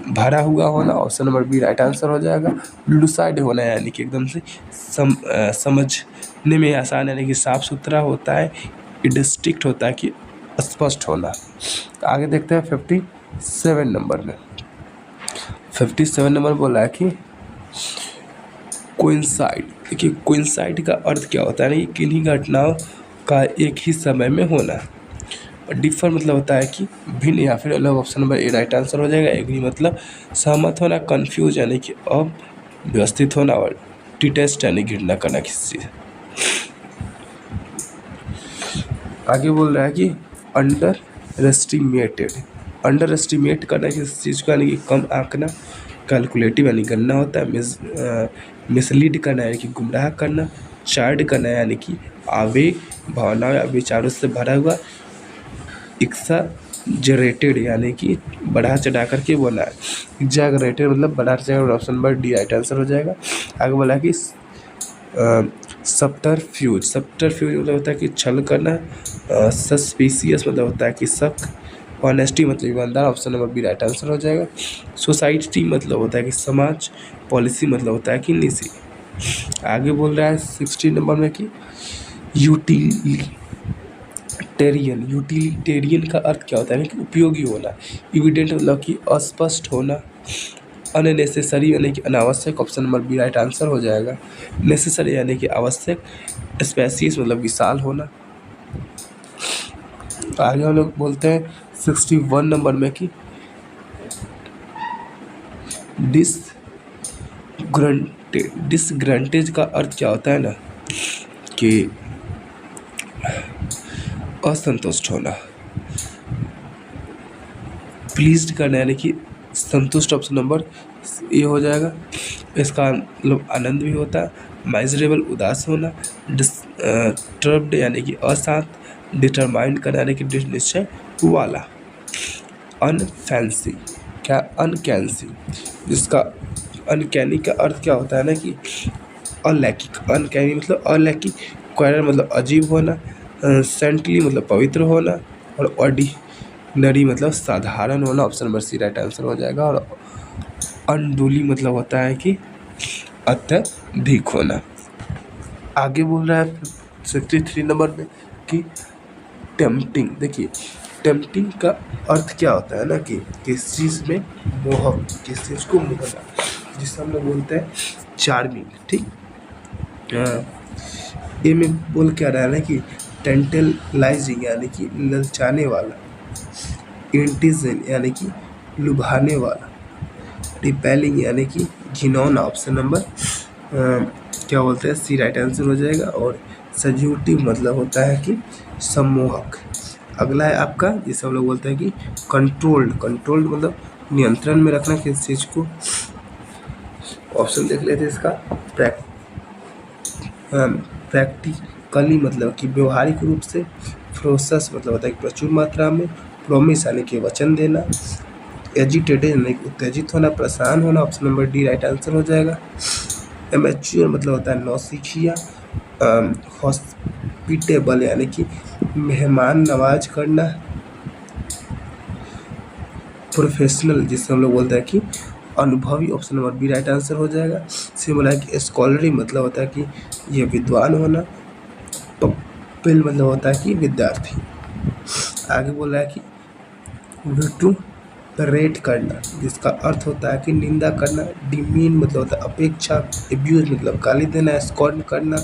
Speaker 1: भरा हुआ होना, option number B right answer हो जाएगा। लूसाइड होना यानी कि एकदम से समझने में आसान यानी कि साफ सुथरा होता है। डिस्ट्रिक्ट होता है कि स्पष्ट होना। आगे देखते हैं 57 नंबर में। 57 नंबर बोला है कि कोइंसाइड। देखिए कोइंसाइड का अर्थ क्या होता है ना कि किन्हीं घटनाओं का एक ही समय में होना। और डिफर मतलब होता है कि भिन्न या फिर अलग, option number A right answer हो जाएगा। एग्री मतलब सहमत होना। कंफ्यूज यानी कि अव्यवस्थित होना। और डिटेस्ट यानी घृणा करना किसी से। आगे बोल रहा है कि अंडर एस्टिमेटेड। अंडर एस्टिमेट करना किसी चीज़ को यानी कि कम आंकना। कैलकुलेटिव यानी गणना होता है। मिसलीड करना यानी कि गुमराह करना। चार्ड करना यानी कि आवेग, भावनाओं या विचारों से भरा हुआ। एक्साजरेटेड यानी कि बढ़ा चढ़ा करके बोला है। एग्जैगरेटेड मतलब बढ़ा चढ़ा, option number D right answer हो जाएगा। आगे बोला कि सब्टरफ्यूज मतलब होता है कि छल करना। सस्पिशियस मतलब होता है कि शक। ऑनेस्टी मतलब ईमानदार, option number B right answer हो जाएगा। सोसाइटी मतलब होता है कि समाज। पॉलिसी मतलब होता है कि नीति। आगे बोल रहा है 60 नंबर में कि यूटिलिटेरियन का अर्थ क्या होता है कि उपयोगी होना। इविडेंट मतलब कि अस्पष्ट होना। अननेसेसरी यानी कि अनावश्यक, option number B right answer हो जाएगा। नेसेसरी यानी कि आवश्यक। स्पेसियस मतलब विशाल होना। आगे हम लोग बोलते हैं 61 नंबर में कि डिसग्रंटेज का अर्थ क्या होता है ना कि असंतुष्ट होना। प्लीज्ड करना यानी कि संतुष्ट, ऑप्शन नंबर ये हो जाएगा। इसका मतलब आनंद भी होता है। माइजरेबल उदास होना। डिस्टर्ब्ड यानी कि अशांत। डिटरमाइंड करना यानी कि दृढ़ निश्चय वाला। अनफैंसी क्या अनकैंसी, जिसका अनकैनी का अर्थ क्या होता है ना कि अलैकिक। अनकैनी मतलब अलैकिक। क्वारल मतलब अजीब होना। सेंटली मतलब पवित्र होना। और ऑर्डिनरी मतलब साधारण होना, option number C right answer हो जाएगा। और अनडुली मतलब होता है कि अत्यधिक होना। आगे बोल रहा है 63 नंबर में कि टेम्पटिंग। देखिए टेम्पटिंग का अर्थ क्या होता है ना कि किस चीज़ में मोहक, किस चीज़ को मोहना, जिसे हम लोग बोलते हैं चार्मिंग। ठीक, ये में बोल क्या रहा है ना कि टेंटलाइजिंग यानी कि ललचाने वाला। इंटिजन यानी कि लुभाने वाला। रिपेलिंग यानी कि घिनौना, ऑप्शन नंबर क्या बोलते हैं सी राइट आंसर हो जाएगा। और सजेटिव मतलब होता है कि सम्मोहक। अगला है आपका जिसे हम लोग बोलते हैं कि कंट्रोल्ड मतलब नियंत्रण में रखना किसी चीज़ को। ऑप्शन देख लेते हैं इसका। प्रैक्टिकली मतलब कि व्यवहारिक रूप से। फ्रोसस मतलब होता है कि प्रचुर मात्रा में। प्रोमिस यानी कि वचन देना। एजिटेटेड यानी कि उत्तेजित होना, परेशान होना, option number D right answer हो जाएगा। एमेच्योर मतलब होता है नौसिखिया। हॉस्पिटेबल यानी कि मेहमान नवाज करना। प्रोफेशनल जिसे हम लोग बोलते हैं कि अनुभवी, option number B right answer हो जाएगा। सिंबल है कि स्कॉलरी मतलब होता है कि ये विद्वान होना। पपिल मतलब होता है कि विद्यार्थी। आगे बोल रहा है कि विटुरेट करना, जिसका अर्थ होता है कि निंदा करना। डिमीन मतलब होता है अपेक्षा। एब्यूज मतलब गाली देना। स्कॉर्न करना।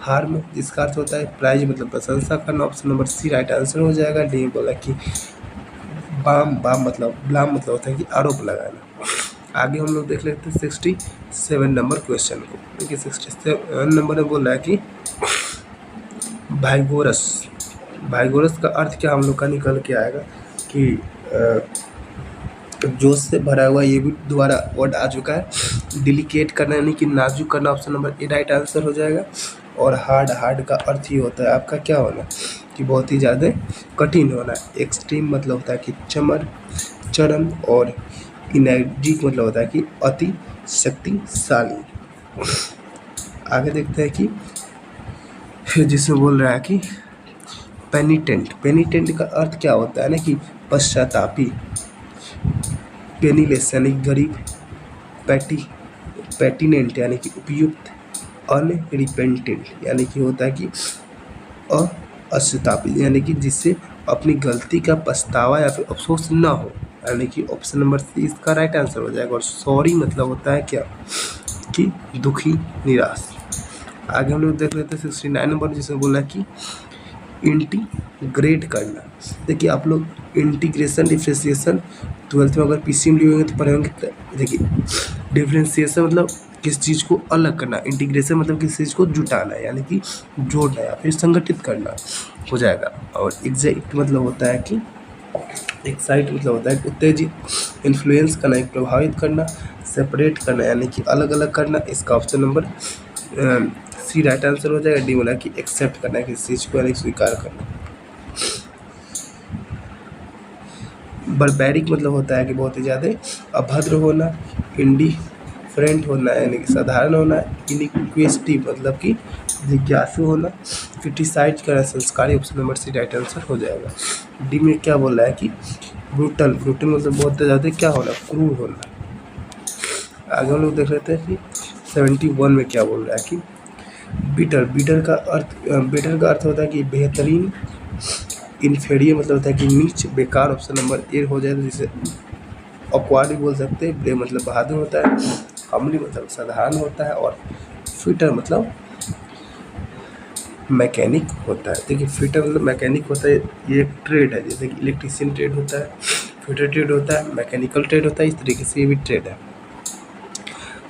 Speaker 1: हार्म जिसका अर्थ होता है प्राइज मतलब प्रशंसा करना, option number C right answer हो जाएगा। डी बोला कि ब्लाम मतलब होता है कि आरोप लगाना। आगे हम लोग देख लेते हैं 67 नंबर क्वेश्चन को। देखिए 67 नंबर में बोल रहा है कि भाइगोरस का अर्थ क्या हम लोग का निकल के आएगा कि जोश से भरा हुआ, ये भी दोबारा वर्ड आ चुका है। डिलिकेट करना यानी कि नाजुक करना, option number A right answer हो जाएगा। और हार्ड का अर्थ ये होता है आपका क्या होना कि बहुत ही ज़्यादा कठिन होना। एक्सट्रीम मतलब होता है कि चरम। और इनर्जिक मतलब होता है कि अति शक्तिशाली। आगे देखते हैं कि जिसमें बोल रहा है कि पेनिटेंट का अर्थ क्या होता है ना कि पश्चातापी। पेनीलेस यानी गरीब। पैटिनेंट यानी कि उपयुक्त। अनरिपेंटेंट यानी कि होता है कि पश्चातापी यानी कि जिससे अपनी गलती का पछतावा या फिर अफसोस ना हो, यानी कि ऑप्शन नंबर सी इसका राइट आंसर हो जाएगा। और सॉरी मतलब होता है क्या कि दुखी, निराश। आगे हम लोग देख लेते हैं 69 नंबर जिसमें बोला कि इंटीग्रेट करना। देखिए आप लोग इंटीग्रेशन डिफ्रेंशिएशन 12th में अगर पीसी में लिए होंगे तो पढ़े होंगे। देखिए डिफ्रेंशिएशन मतलब किस चीज़ को अलग करना। इंटीग्रेशन मतलब किस चीज़ को जुटाना यानी कि जोड़ना या फिर संगठित करना हो जाएगा। और एग्जैक्ट मतलब होता है कि एक्साइट मतलब होता है उत्तेजित। इन्फ्लुएंस करना एक प्रभावित करना। सेपरेट करना यानी कि अलग अलग करना। इसका option number C right answer हो जाएगा। डी बोला कि एक्सेप्ट करना किसी चीज़ को यानी स्वीकार करना। बर्बैरिक मतलब होता है कि बहुत ही ज़्यादा अभद्र होना। इंडिफरेंट इंडिफरेंट होना यानी कि साधारण होना, इनक्विजिटिव मतलब कि जिज्ञासु होना, क्रिटिसाइज करना संस्कारी, option number C right answer हो जाएगा। डी में क्या बोल रहा है कि ब्रूटल, ब्रूटल मतलब बहुत ज़्यादा क्या होना, क्रूर होना। आगे हम लोग देख लेते हैं कि 71 में क्या बोल रहा है कि बीटर, बीटर का अर्थ होता है कि बेहतरीन, इन्फेरियर मतलब होता है कि नीच, बेकार, ऑप्शन नंबर ए हो जाएगा। जिसे ऑकवर्ड भी बोल सकते हैं। ब्रेव मतलब बहादुर होता है, हमली मतलब साधारण होता है, और फिटर मतलब मैकेनिक होता है। देखिए फिटर मतलब मैकेनिक होता है, ये एक ट्रेड है, जैसे कि इलेक्ट्रीशियन ट्रेड होता है, फिटर ट्रेड होता है, मैकेनिकल ट्रेड होता है, इस तरीके से ये भी ट्रेड है।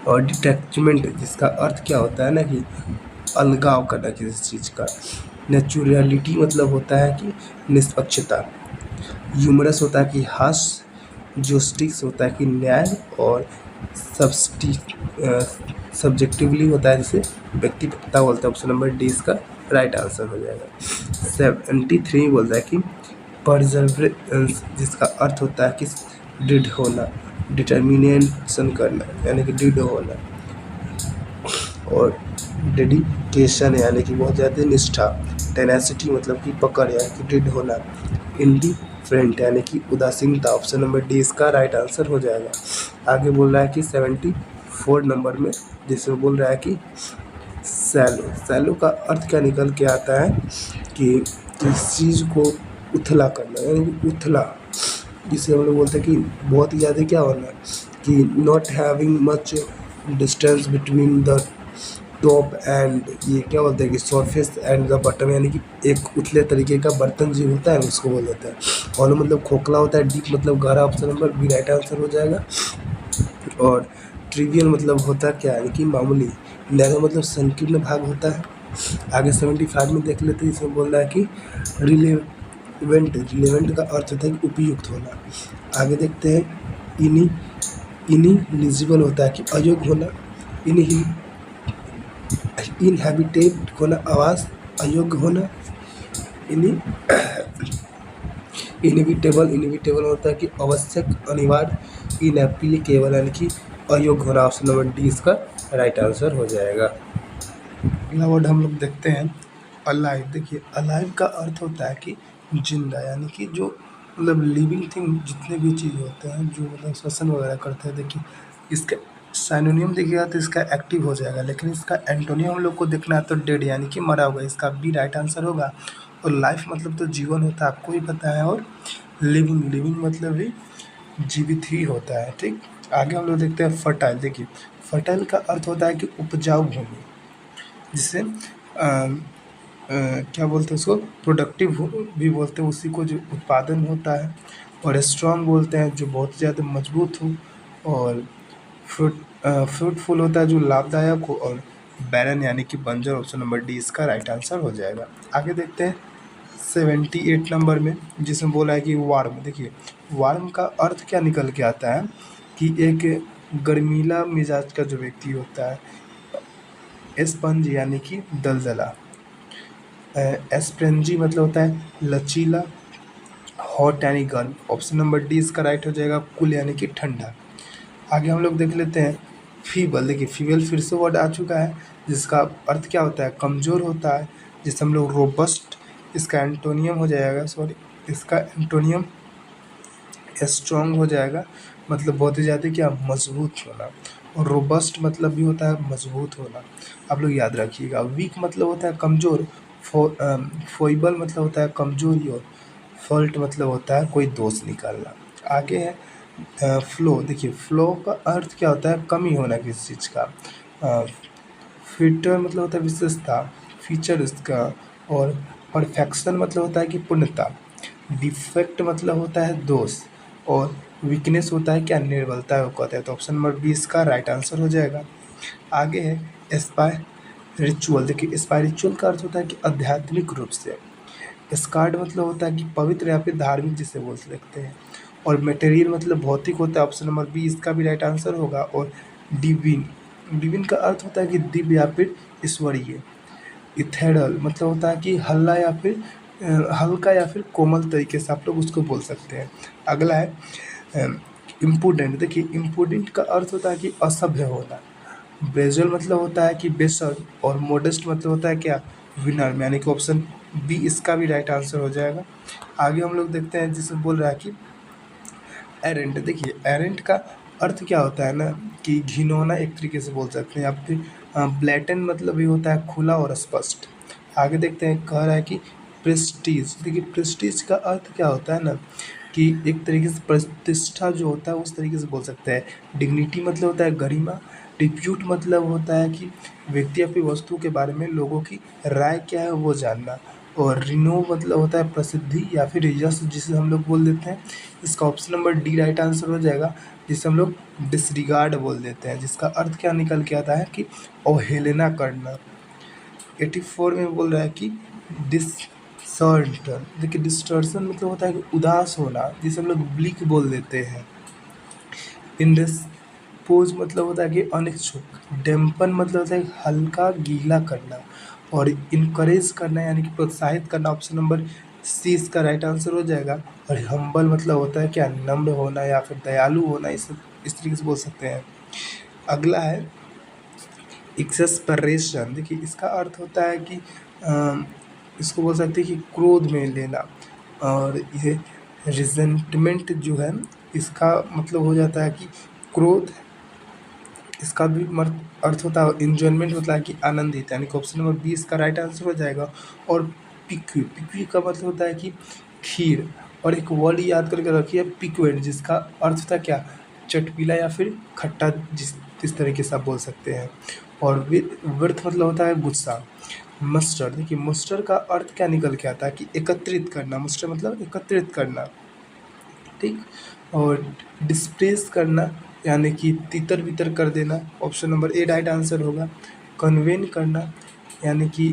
Speaker 1: और डिटैचमेंट जिसका अर्थ क्या होता है ना कि अलगाव करना किसी चीज़ का। नेचुरलिटी मतलब होता है कि निष्पक्षता। ह्यूमरस होता है कि हास्य। जस्टिस होता है कि न्याय। और सब्जेक्टिवली होता है जिसे व्यक्तिगतता बोलते हैं। ऑप्शन नंबर डी इसका राइट आंसर हो जाएगा। 73 बोलता है कि परजर्वेरेंस जिसका अर्थ होता है कि दृढ़ होना, डिटर्मिनेशन करना यानी कि दृढ़ होना, और डेडिकेशन यानी कि बहुत ज़्यादा निष्ठा, टेनेसिटी मतलब कि पकड़ यानी कि दृढ़ होना, इंडिफरेंट यानी कि उदासीनता। ऑप्शन नंबर डी इसका राइट आंसर हो जाएगा। आगे बोल रहा है कि 74 नंबर में जिसमें बोल रहा है कि सैलो, सैलो का अर्थ क्या निकल के आता है कि किस चीज़ को उथला करना यानी कि उथला, जिसे हम लोग बोलते हैं कि बहुत ही ज़्यादा क्या होना कि not having much distance between the top and, ये क्या बोलते हैं कि सरफेस एंड द बटन यानी कि एक उथले तरीके का बर्तन जो होता है उसको बोल देता है। हॉलो मतलब खोखला होता है, डीप मतलब गहरा, option number B right answer हो जाएगा। और ट्रिवियल मतलब होता क्या है कि मामूली। नैरो मतलब संकीर्ण भाग होता है। आगे 75 में देख लेते हैं, इसमें बोल रहा है कि रिलेवेंट, रिलेवेंट का अर्थ होता है कि उपयुक्त होना। आगे देखते हैं इनएलिजिबल होता है कि अयोग्य होना। इनहैबिटेड होना आवास अयोग्य होना। इनविटेबल, इनविटेबल होता है कि आवश्यक, अनिवार्य। इनएप्लीकेबल यानी कि अयोग्य होना। ऑप्शन नंबर डी इसका राइट आंसर हो जाएगा। अगला वर्ड हम लोग देखते हैं अलाइव। देखिए अलाइव का अर्थ होता है कि जिंदा यानी कि जो मतलब लिविंग थिंग, जितने भी चीज़ होते हैं जो मतलब श्वसन वगैरह करते हैं। देखिए इसका साइनोनियम देखिएगा तो इसका एक्टिव हो जाएगा, लेकिन इसका एंटोनियम हम लोग को देखना है तो डेड यानी कि मरा हुआ, इसका बी राइट आंसर होगा। और लाइफ मतलब तो जीवन होता है, आपको भी पता है। और लिविंग, लिविंग मतलब भी जीवित ही होता है। ठीक, आगे हम लोग देखते हैं फर्टाइल। देखिए फर्टाइल का अर्थ होता है कि उपजाऊ भूमि, जिसे क्या बोलते हैं उसको, प्रोडक्टिव भी बोलते हैं उसी को, जो उत्पादन होता है। और स्ट्रॉन्ग बोलते हैं जो बहुत ज़्यादा मजबूत हो। और फ्रूटफुल होता है जो लाभदायक हो। और बैरन यानी कि बंजर, ऑप्शन नंबर डी इसका राइट आंसर हो जाएगा। आगे देखते हैं 78 नंबर में जिसमें बोला है कि वार्म। देखिए वार्म का अर्थ क्या निकल के आता है कि एक गर्मीला मिजाज का जो व्यक्ति होता है। स्पंज यानी कि दलदला। एस्प्रेंजी मतलब होता है लचीला। हॉट यानी गर्म, ऑप्शन नंबर डी इसका राइट हो जाएगा। कूल यानी कि ठंडा। आगे हम लोग देख लेते हैं फीबल। देखिए फीबल फिर से वर्ड आ चुका है जिसका अर्थ क्या होता है, कमज़ोर होता है। जिससे हम लोग रोबस्ट, इसका एंटोनियम हो जाएगा, सॉरी इसका एंटोनियम स्ट्रॉन्ग हो जाएगा, मतलब बहुत ही ज़्यादा क्या मजबूत होना। और रोबस्ट मतलब भी होता है मजबूत होना, आप लोग याद रखिएगा। वीक मतलब होता है कमज़ोर। फोइबल मतलब होता है कमजोरी। और फॉल्ट मतलब होता है कोई दोष निकालना। आगे है फ्लो। देखिए फ्लो का अर्थ क्या होता है, कमी होना किसी चीज़ का। फीचर मतलब होता है विशेषता, फीचर इसका। और परफेक्शन मतलब होता है कि पूर्णता। डिफेक्ट मतलब होता है दोष। और वीकनेस होता है क्या, निर्बलता को कहते हैं। तो ऑप्शन नंबर 20 का राइट आंसर हो जाएगा। आगे है स्पाइरिचुअल। देखिए स्पाइरिचुअल का अर्थ होता है कि आध्यात्मिक रूप से। स्कार्ड मतलब होता है कि पवित्र या फिर धार्मिक जिसे बोल सकते हैं। और मटेरियल मतलब भौतिक होता है, ऑप्शन नंबर बी इसका भी राइट आंसर होगा। और डिविन, डिविन का अर्थ होता है कि दिव्य या फिर ईश्वरीय। इथेरल मतलब होता है कि हल्ला या फिर हल्का या फिर कोमल तरीके से आप लोग उसको बोल सकते हैं। अगला है इम्प्रूडेंट, देखिए इम्प्रूडेंट का अर्थ होता है कि असभ्य होना। ब्रेजुअल मतलब होता है कि बेशर्म, और मोडेस्ट मतलब होता है क्या, विनर, यानी कि ऑप्शन बी इसका भी राइट आंसर हो जाएगा। आगे हम लोग देखते हैं जिसमें बोल रहा है कि एरेंट। देखिए एरेंट का अर्थ क्या होता है ना कि घिनौना एक तरीके से बोल सकते हैं, या फिर ब्लैटेंट मतलब भी होता है खुला और स्पष्ट। आगे देखते हैं, कह रहा है कि प्रेस्टीज। देखिए प्रेस्टीज का अर्थ क्या होता है ना कि एक तरीके से प्रतिष्ठा जो होता है उस तरीके से बोल सकते हैं। डिग्निटी मतलब होता है गरिमा। रिप्यूट मतलब होता है कि व्यक्ति या फिर वस्तु के बारे में लोगों की राय क्या है वो जानना। और रिनो मतलब होता है प्रसिद्धि या फिर यश, जिसे हम लोग बोल देते हैं। इसका option number D right answer हो जाएगा, जिसे हम लोग डिसरिगार्ड बोल देते हैं, जिसका अर्थ क्या निकल के आता है कि अवहेलना करना। 84 में बोल रहा है कि डिसर्टन। देखिए डिस्टर्शन मतलब होता है कि उदास होना, जिसे हम लोग ब्लिक बोल देते हैं। इंडिस्पोज मतलब होता है कि अनिच्छुक। डैम्पन मतलब होता है कि हल्का गीला करना। और इनकरेज करना यानी कि प्रोत्साहित करना, ऑप्शन नंबर सी इसका राइट आंसर हो जाएगा। और हम्बल मतलब होता है क्या, नम्र होना या फिर दयालु होना, इस तरीके से बोल सकते हैं। अगला है एक्सस्परेशन। देखिए इसका अर्थ होता है कि इसको बोल सकते हैं कि क्रोध में लेना। और ये रिजेंटमेंट जो है इसका मतलब हो जाता है कि क्रोध। इसका भी अर्थ होता है इंजॉयमेंट, होता है कि आनंदित, यानी कि ऑप्शन नंबर बी इसका राइट आंसर हो जाएगा। और पिक्यू, पिक्यू का मतलब होता है कि खीर। और एक वर्ड याद करके रखिए पिक्वेंट, जिसका अर्थ होता है क्या, चटपीला या फिर खट्टा, जिस तरीके से आप बोल सकते हैं। और व्यर्थ मतलब होता है गुस्सा। मस्टर, देखिए मस्टर का अर्थ क्या निकल के आता है कि एकत्रित करना। मस्टर मतलब एकत्रित करना, ठीक। और डिस्प्लेस करना यानी कि तितर बितर कर देना, option number A right answer होगा। कन्वेन करना यानी कि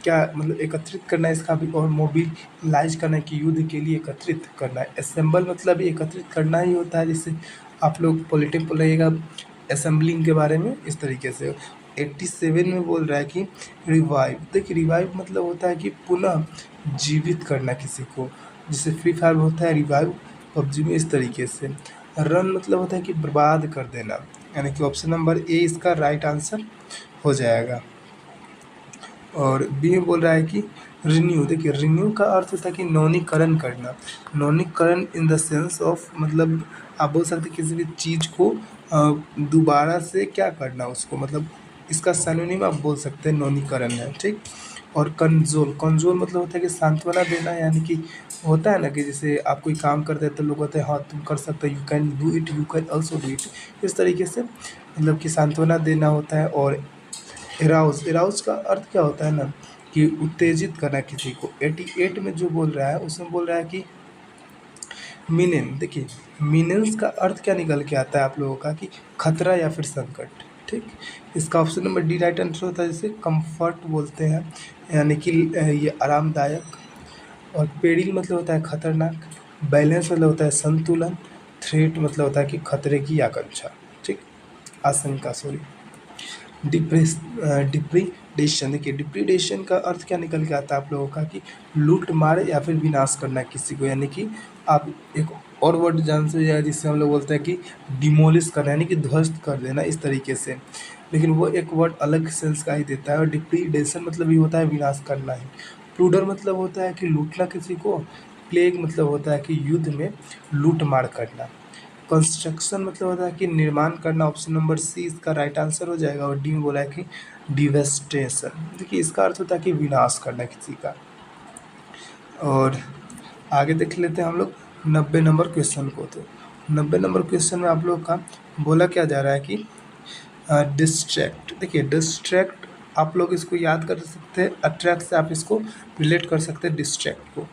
Speaker 1: क्या मतलब एकत्रित करना इसका भी। और मोबिलाइज करना कि युद्ध के लिए एकत्रित करना है। असेंबल मतलब एकत्रित करना ही होता है, जिससे आप लोग पॉलिटिक पढ़िएगा असेंबलिंग के बारे में इस तरीके से। 87 में बोल रहा है कि रिवाइव। देखिए रिवाइव मतलब होता है कि पुनः जीवित करना किसी को, जैसे फ्री फायर में होता है रिवाइव, पबजी में इस तरीके से। रन मतलब होता है कि बर्बाद कर देना, यानी कि ऑप्शन नंबर ए इसका राइट आंसर हो जाएगा। और बी में बोल रहा है कि रिन्यू। देखिए रिन्यू का अर्थ होता है कि नवीनीकरण करना। नवीनीकरण इन द सेंस ऑफ, मतलब आप बोल सकते हैं किसी भी चीज़ को दोबारा से क्या करना उसको, मतलब इसका सिनोनिम आप बोल सकते हैं नवीनीकरण है, ठीक। और कंजोल, कंजोल मतलब होता है कि सांत्वना देना, यानी कि होता है ना कि जैसे आप कोई काम करते हैं तो लोग कहते हैं हाँ तुम कर सकते हो, you can do it, you can also do it, इस तरीके से मतलब कि सांत्वना देना होता है। और एराउज, एराउज का अर्थ क्या होता है ना कि उत्तेजित करना किसी को। 88 में जो बोल रहा है उसमें बोल रहा है कि मीनेंस। देखिए मीनेंस का अर्थ क्या निकल के आता है आप लोगों का कि खतरा या फिर संकट, ठीक। इसका option number D right answer होता है, जिसे कंफर्ट बोलते हैं, यानी कि ये आरामदायक। और पेरिल मतलब होता है खतरनाक। बैलेंस मतलब होता है संतुलन। थ्रेट मतलब होता है कि खतरे की आकांक्षा, ठीक, आशंका, सॉरी। डिप्रीडेशन। देखिए डिप्रीडेशन का अर्थ क्या निकल के आता है आप लोगों का कि लूट मार या फिर विनाश करना किसी को, यानी कि आप एक और वर्ड जान से जाए जिससे हम लोग बोलते हैं कि डिमोलिश करना, यानी कि ध्वस्त कर देना, इस तरीके से। लेकिन वो एक वर्ड अलग सेंस का ही देता है। और डिप्रीडेशन मतलब ये होता है विनाश करना ही। प्लूडर मतलब होता है कि लूटना किसी को। प्लेग मतलब होता है कि युद्ध में लूट मार करना। कंस्ट्रक्शन मतलब होता है कि निर्माण करना, ऑप्शन नंबर सी इसका राइट आंसर हो जाएगा। और डी में बोला है कि डिवेस्टेशन। देखिए इसका अर्थ होता है कि विनाश करना किसी का। और आगे देख लेते हैं हम लोग 90 नंबर क्वेश्चन को। तो 90 नंबर क्वेश्चन में आप लोग का बोला क्या जा रहा है कि डिस्ट्रैक्ट। देखिए डिस्ट्रैक्ट आप लोग इसको याद कर सकते हैं, अट्रैक्ट से आप इसको रिलेट कर सकते हैं डिस्ट्रैक्ट को।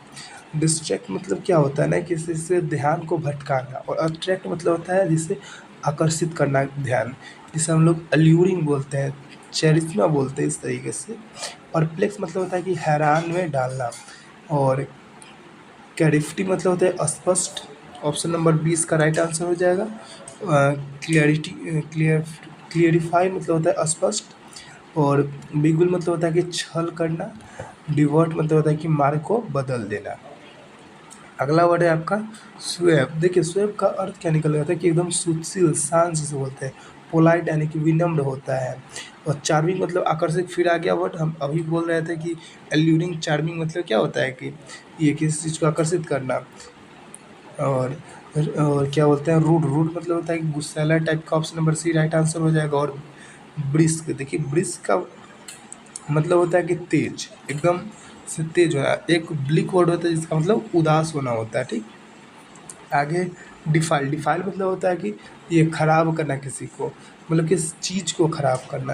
Speaker 1: डिस्ट्रैक्ट मतलब क्या होता है ना, किसी से ध्यान को भटकाना। और अट्रैक्ट मतलब होता है जिसे आकर्षित करना ध्यान, जिसे हम लोग अल्यूरिंग बोलते हैं, चेरिस्मा बोलते हैं, इस तरीके से। और प्लेक्स मतलब होता है कि हैरान में डालना। और कैरिफ्टी मतलब होता है अस्पष्ट, ऑप्शन नंबर 20 का राइट आंसर हो जाएगा। क्लियरिफाई मतलब होता है अस्पष्ट। और बिगुल मतलब होता है कि छल करना। डिवर्ट मतलब होता है कि मार्ग को बदल देना। अगला वर्ड है आपका स्वेब। देखिए स्वेब का अर्थ क्या निकल जाता है कि एकदम सुशील, शांत जिसे बोलते हैं। पोलाइट यानी कि विनम्र होता है। और चार्मिंग मतलब आकर्षक। फिर आ गया वर्ड, हम अभी बोल रहे थे कि एल्यूरिंग। चार्मिंग मतलब क्या होता है कि ये किसी चीज़ को आकर्षित करना। और क्या बोलते हैं रूड। रूड मतलब होता है कि गुस्सैला टाइप का। Option number C right answer हो जाएगा। और ब्रिस्क, देखिए ब्रिस्क का मतलब होता है कि तेज, एकदम से तेज होना। एक ब्लिक वर्ड होता है जिसका मतलब उदास होना होता है। ठीक, आगे डिफाइल। डिफाइल मतलब होता है कि ये खराब करना किसी को, मतलब किस चीज़ को खराब करना।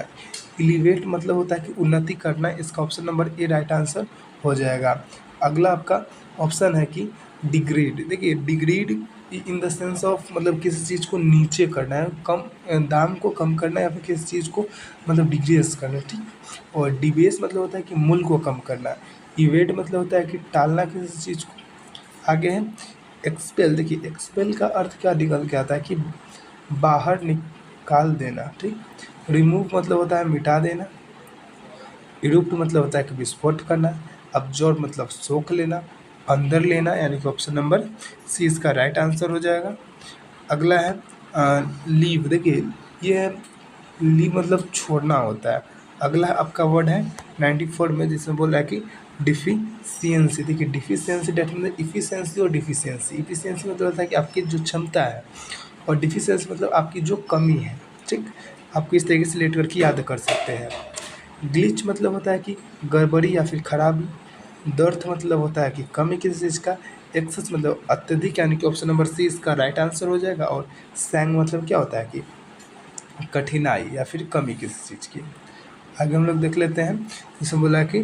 Speaker 1: एलिवेट मतलब होता है कि उन्नति करना। इसका option number A right answer हो जाएगा। अगला आपका ऑप्शन है कि डिग्रेड। देखिए degrade in the sense of मतलब किसी चीज़ को नीचे करना है, कम दाम को कम करना है, या फिर किसी चीज़ को मतलब डिग्रेस करना। ठीक, और डिबेस मतलब होता है कि मूल्य को कम करना। इवेट मतलब होता है कि टालना किसी चीज़ को। आगे है एक्सपेल। देखिए एक्सपेल का अर्थ क्या निकल के आता है कि बाहर निकाल देना। ठीक, रिमूव मतलब होता है मिटा देना। इरुप्ट मतलब होता है कि विस्फोट करना। अब्जॉर्ब मतलब सोख लेना, अंदर लेना, यानी कि ऑप्शन नंबर सी इसका राइट आंसर हो जाएगा। अगला है लीव। देखिए ये है लीव मतलब छोड़ना होता है। अगला आपका वर्ड है 94 में, जिसमें बोल रहा है कि डिफिशियंसी। देखिए डिफिशियंसी डेट मतलब इफिशियंसी और डिफिशियंसी। इफिशियंसी मतलब होता है कि आपकी जो क्षमता है, और डिफिशियंसी मतलब आपकी जो कमी है। ठीक, आपको इस तरीके से लेट करके याद कर सकते हैं। ग्लिच मतलब होता है कि गड़बड़ी या फिर खराबी। दर्थ मतलब होता है कि कमी किसी चीज़ का। एक्सेस मतलब अत्यधिक, यानी कि ऑप्शन नंबर सी इसका राइट आंसर हो जाएगा। और सैंग मतलब क्या होता है कि कठिनाई या फिर कमी किसी चीज़ की। आगे हम लोग देख लेते हैं। इसमें बोला है कि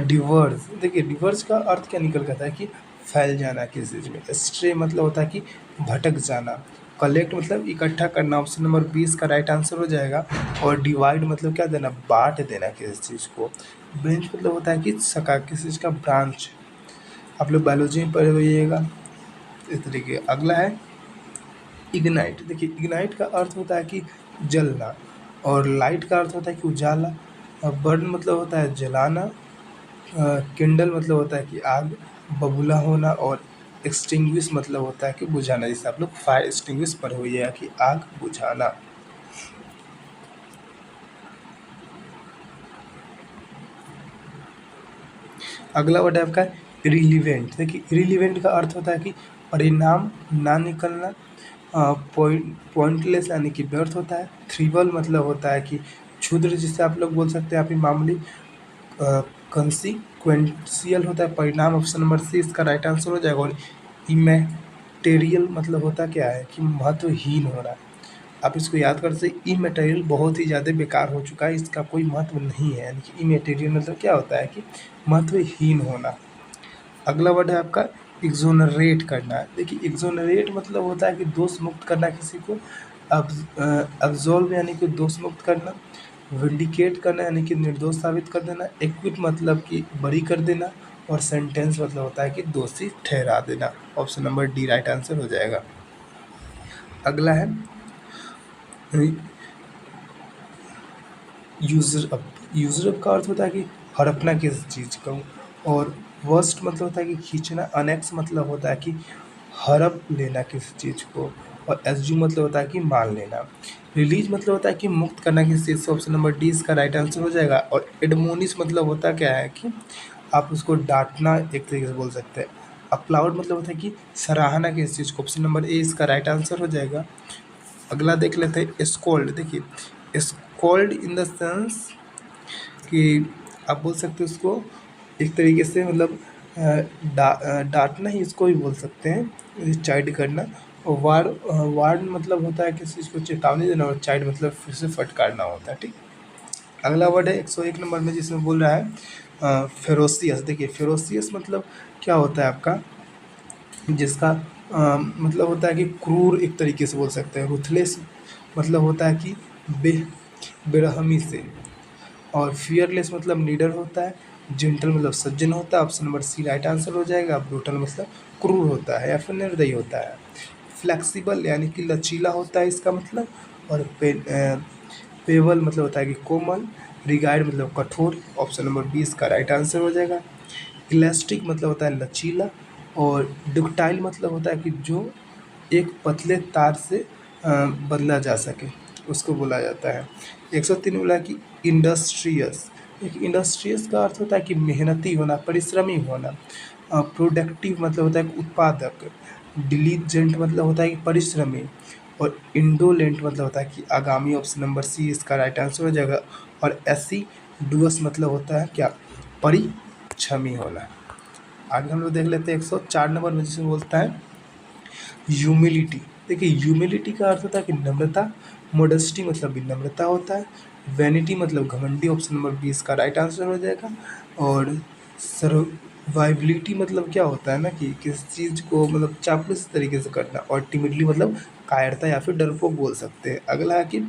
Speaker 1: डिवर्स। देखिए डिवर्स का अर्थ क्या निकल करता है कि फैल जाना किसी चीज़ में। स्ट्रे मतलब होता है कि भटक जाना। कलेक्ट मतलब इकट्ठा करना। ऑप्शन नंबर 20 का राइट आंसर हो जाएगा। और डिवाइड मतलब क्या देना, बांट देना किसी चीज़ को। ब्रांच मतलब होता है कि शाखा, किसी चीज़ का ब्रांच। आप लोग बायोलॉजी में पढ़े होइएगा इस तरीके। अगला है इग्नाइट। देखिए इग्नाइट का अर्थ होता है कि जलना। और लाइट का अर्थ होता है कि उजाला। बर्न मतलब होता है जलाना। किंडल मतलब होता है कि आग, बबूला होना। और एक्सटिंग्विश मतलब होता है कि बुझाना। जैसे आप लोग फायर एक्सटिंग्विश पढ़े हुए हैं कि आग बुझाना। अगला वर्ड है आपका रिलीवेंट। देखिए रिलीवेंट का अर्थ होता है कि परिणाम ना निकलना। पॉइंटलेस यानी कि व्यर्थ होता है। थ्रिवल मतलब होता है कि क्षुद्र, जिससे आप लोग बोल सकते हैं आप ही मामूली। कंसिक्वेंशियल होता है परिणाम। ऑप्शन नंबर सी इसका राइट आंसर हो जाएगा। और इमेटेरियल मतलब होता क्या है कि महत्वहीन होना। आप इसको याद कर सकते। इमेटेरियल बहुत ही ज़्यादा बेकार हो चुका है, इसका कोई महत्व नहीं है, यानी कि इमेटेरियल मतलब क्या होता है कि महत्वहीन होना। अगला वर्ड है आपका एक्सोनरेट करना। देखिए एक्सोनरेट मतलब होता है कि दोष मुक्त करना किसी को। अब्जॉल्व यानी कि दोष मुक्त करना। विंडिकेट करना यानी कि निर्दोष साबित कर देना। एक्विट मतलब कि बरी कर देना। और सेंटेंस मतलब होता है कि दोषी ठहरा देना। Option number D right answer हो जाएगा। अगला है यूजर अप। यूजर अप का अर्थ होता है कि हड़पना किसी चीज़ का। और वर्स्ट मतलब होता है कि खींचना। अनेक्स मतलब होता है कि हड़प लेना किसी चीज़ को। और एज्यूम मतलब होता है कि मान लेना। रिलीज मतलब होता है कि मुक्त करना किसी चीज़ से। ऑप्शन नंबर डी इसका राइट आंसर हो जाएगा। और एडमोनिश मतलब होता क्या है कि आप उसको डांटना एक तरीके से बोल सकते हैं। अपलाउड मतलब होता है कि सराहना किसी चीज़ को। ऑप्शन नंबर ए इसका राइट आंसर हो जाएगा। अगला देख लेते हैं स्कोल्ड। देखिए स्कोल्ड इन द सेंस कि आप बोल सकते हो उसको एक तरीके से मतलब डांटना ही इसको भी बोल सकते हैं, चाइड करना। और वार्न मतलब होता है किसी चीज़ को चेतावनी देना। और चाइड मतलब फिर से फटकारना होता है। ठीक, अगला वर्ड है 101 नंबर में, जिसमें बोल रहा है फेरोसियस। देखिए फेरोसियस मतलब क्या होता है आपका, जिसका मतलब होता है कि क्रूर एक तरीके से बोल सकते हैं। रुथलेस मतलब होता है कि बे बेरहमी से। और फियरलेस मतलब नीडर होता है। जेंटल मतलब सज्जन होता है। Option number C right answer हो जाएगा। ब्रूटल मतलब क्रूर होता है या फिर निर्दयी होता है। फ्लेक्सिबल यानी कि लचीला होता है इसका मतलब। और पेबल मतलब होता है कि कोमल। रिगार्ड मतलब कठोर। ऑप्शन नंबर 20 का राइट आंसर हो जाएगा। इलास्टिक मतलब होता है लचीला। और डक्टाइल मतलब होता है कि जो एक पतले तार से बदला जा सके, उसको बोला जाता है। 103 बोला कि इंडस्ट्रियस। देखिए इंडस्ट्रियस का अर्थ होता है कि मेहनती होना, परिश्रमी होना। प्रोडक्टिव मतलब होता है कि उत्पादक। डिलीजेंट मतलब होता है कि परिश्रमी। और इंडोलेंट मतलब होता है कि आगामी। ऑप्शन नंबर सी इसका राइट आंसर हो जाएगा। और एसी डुअस मतलब होता है क्या, परिश्रमी होना। आगे हम लोग देख लेते हैं 104 नंबर में, जिसमें बोलता है ह्यूमिलिटी। देखिए ह्यूमिलिटी का अर्थ होता है कि नम्रता। मोडेस्टी मतलब विनम्रता होता है। वैनिटी मतलब घमंडी। ऑप्शन नंबर 20 का राइट आंसर हो जाएगा। और सर्वाइबिलिटी मतलब क्या होता है ना कि किसी चीज़ को मतलब चापलूस तरीके से करना। और टिमिडली मतलब कायरता या फिर डरपोक बोल सकते हैं। अगला है कि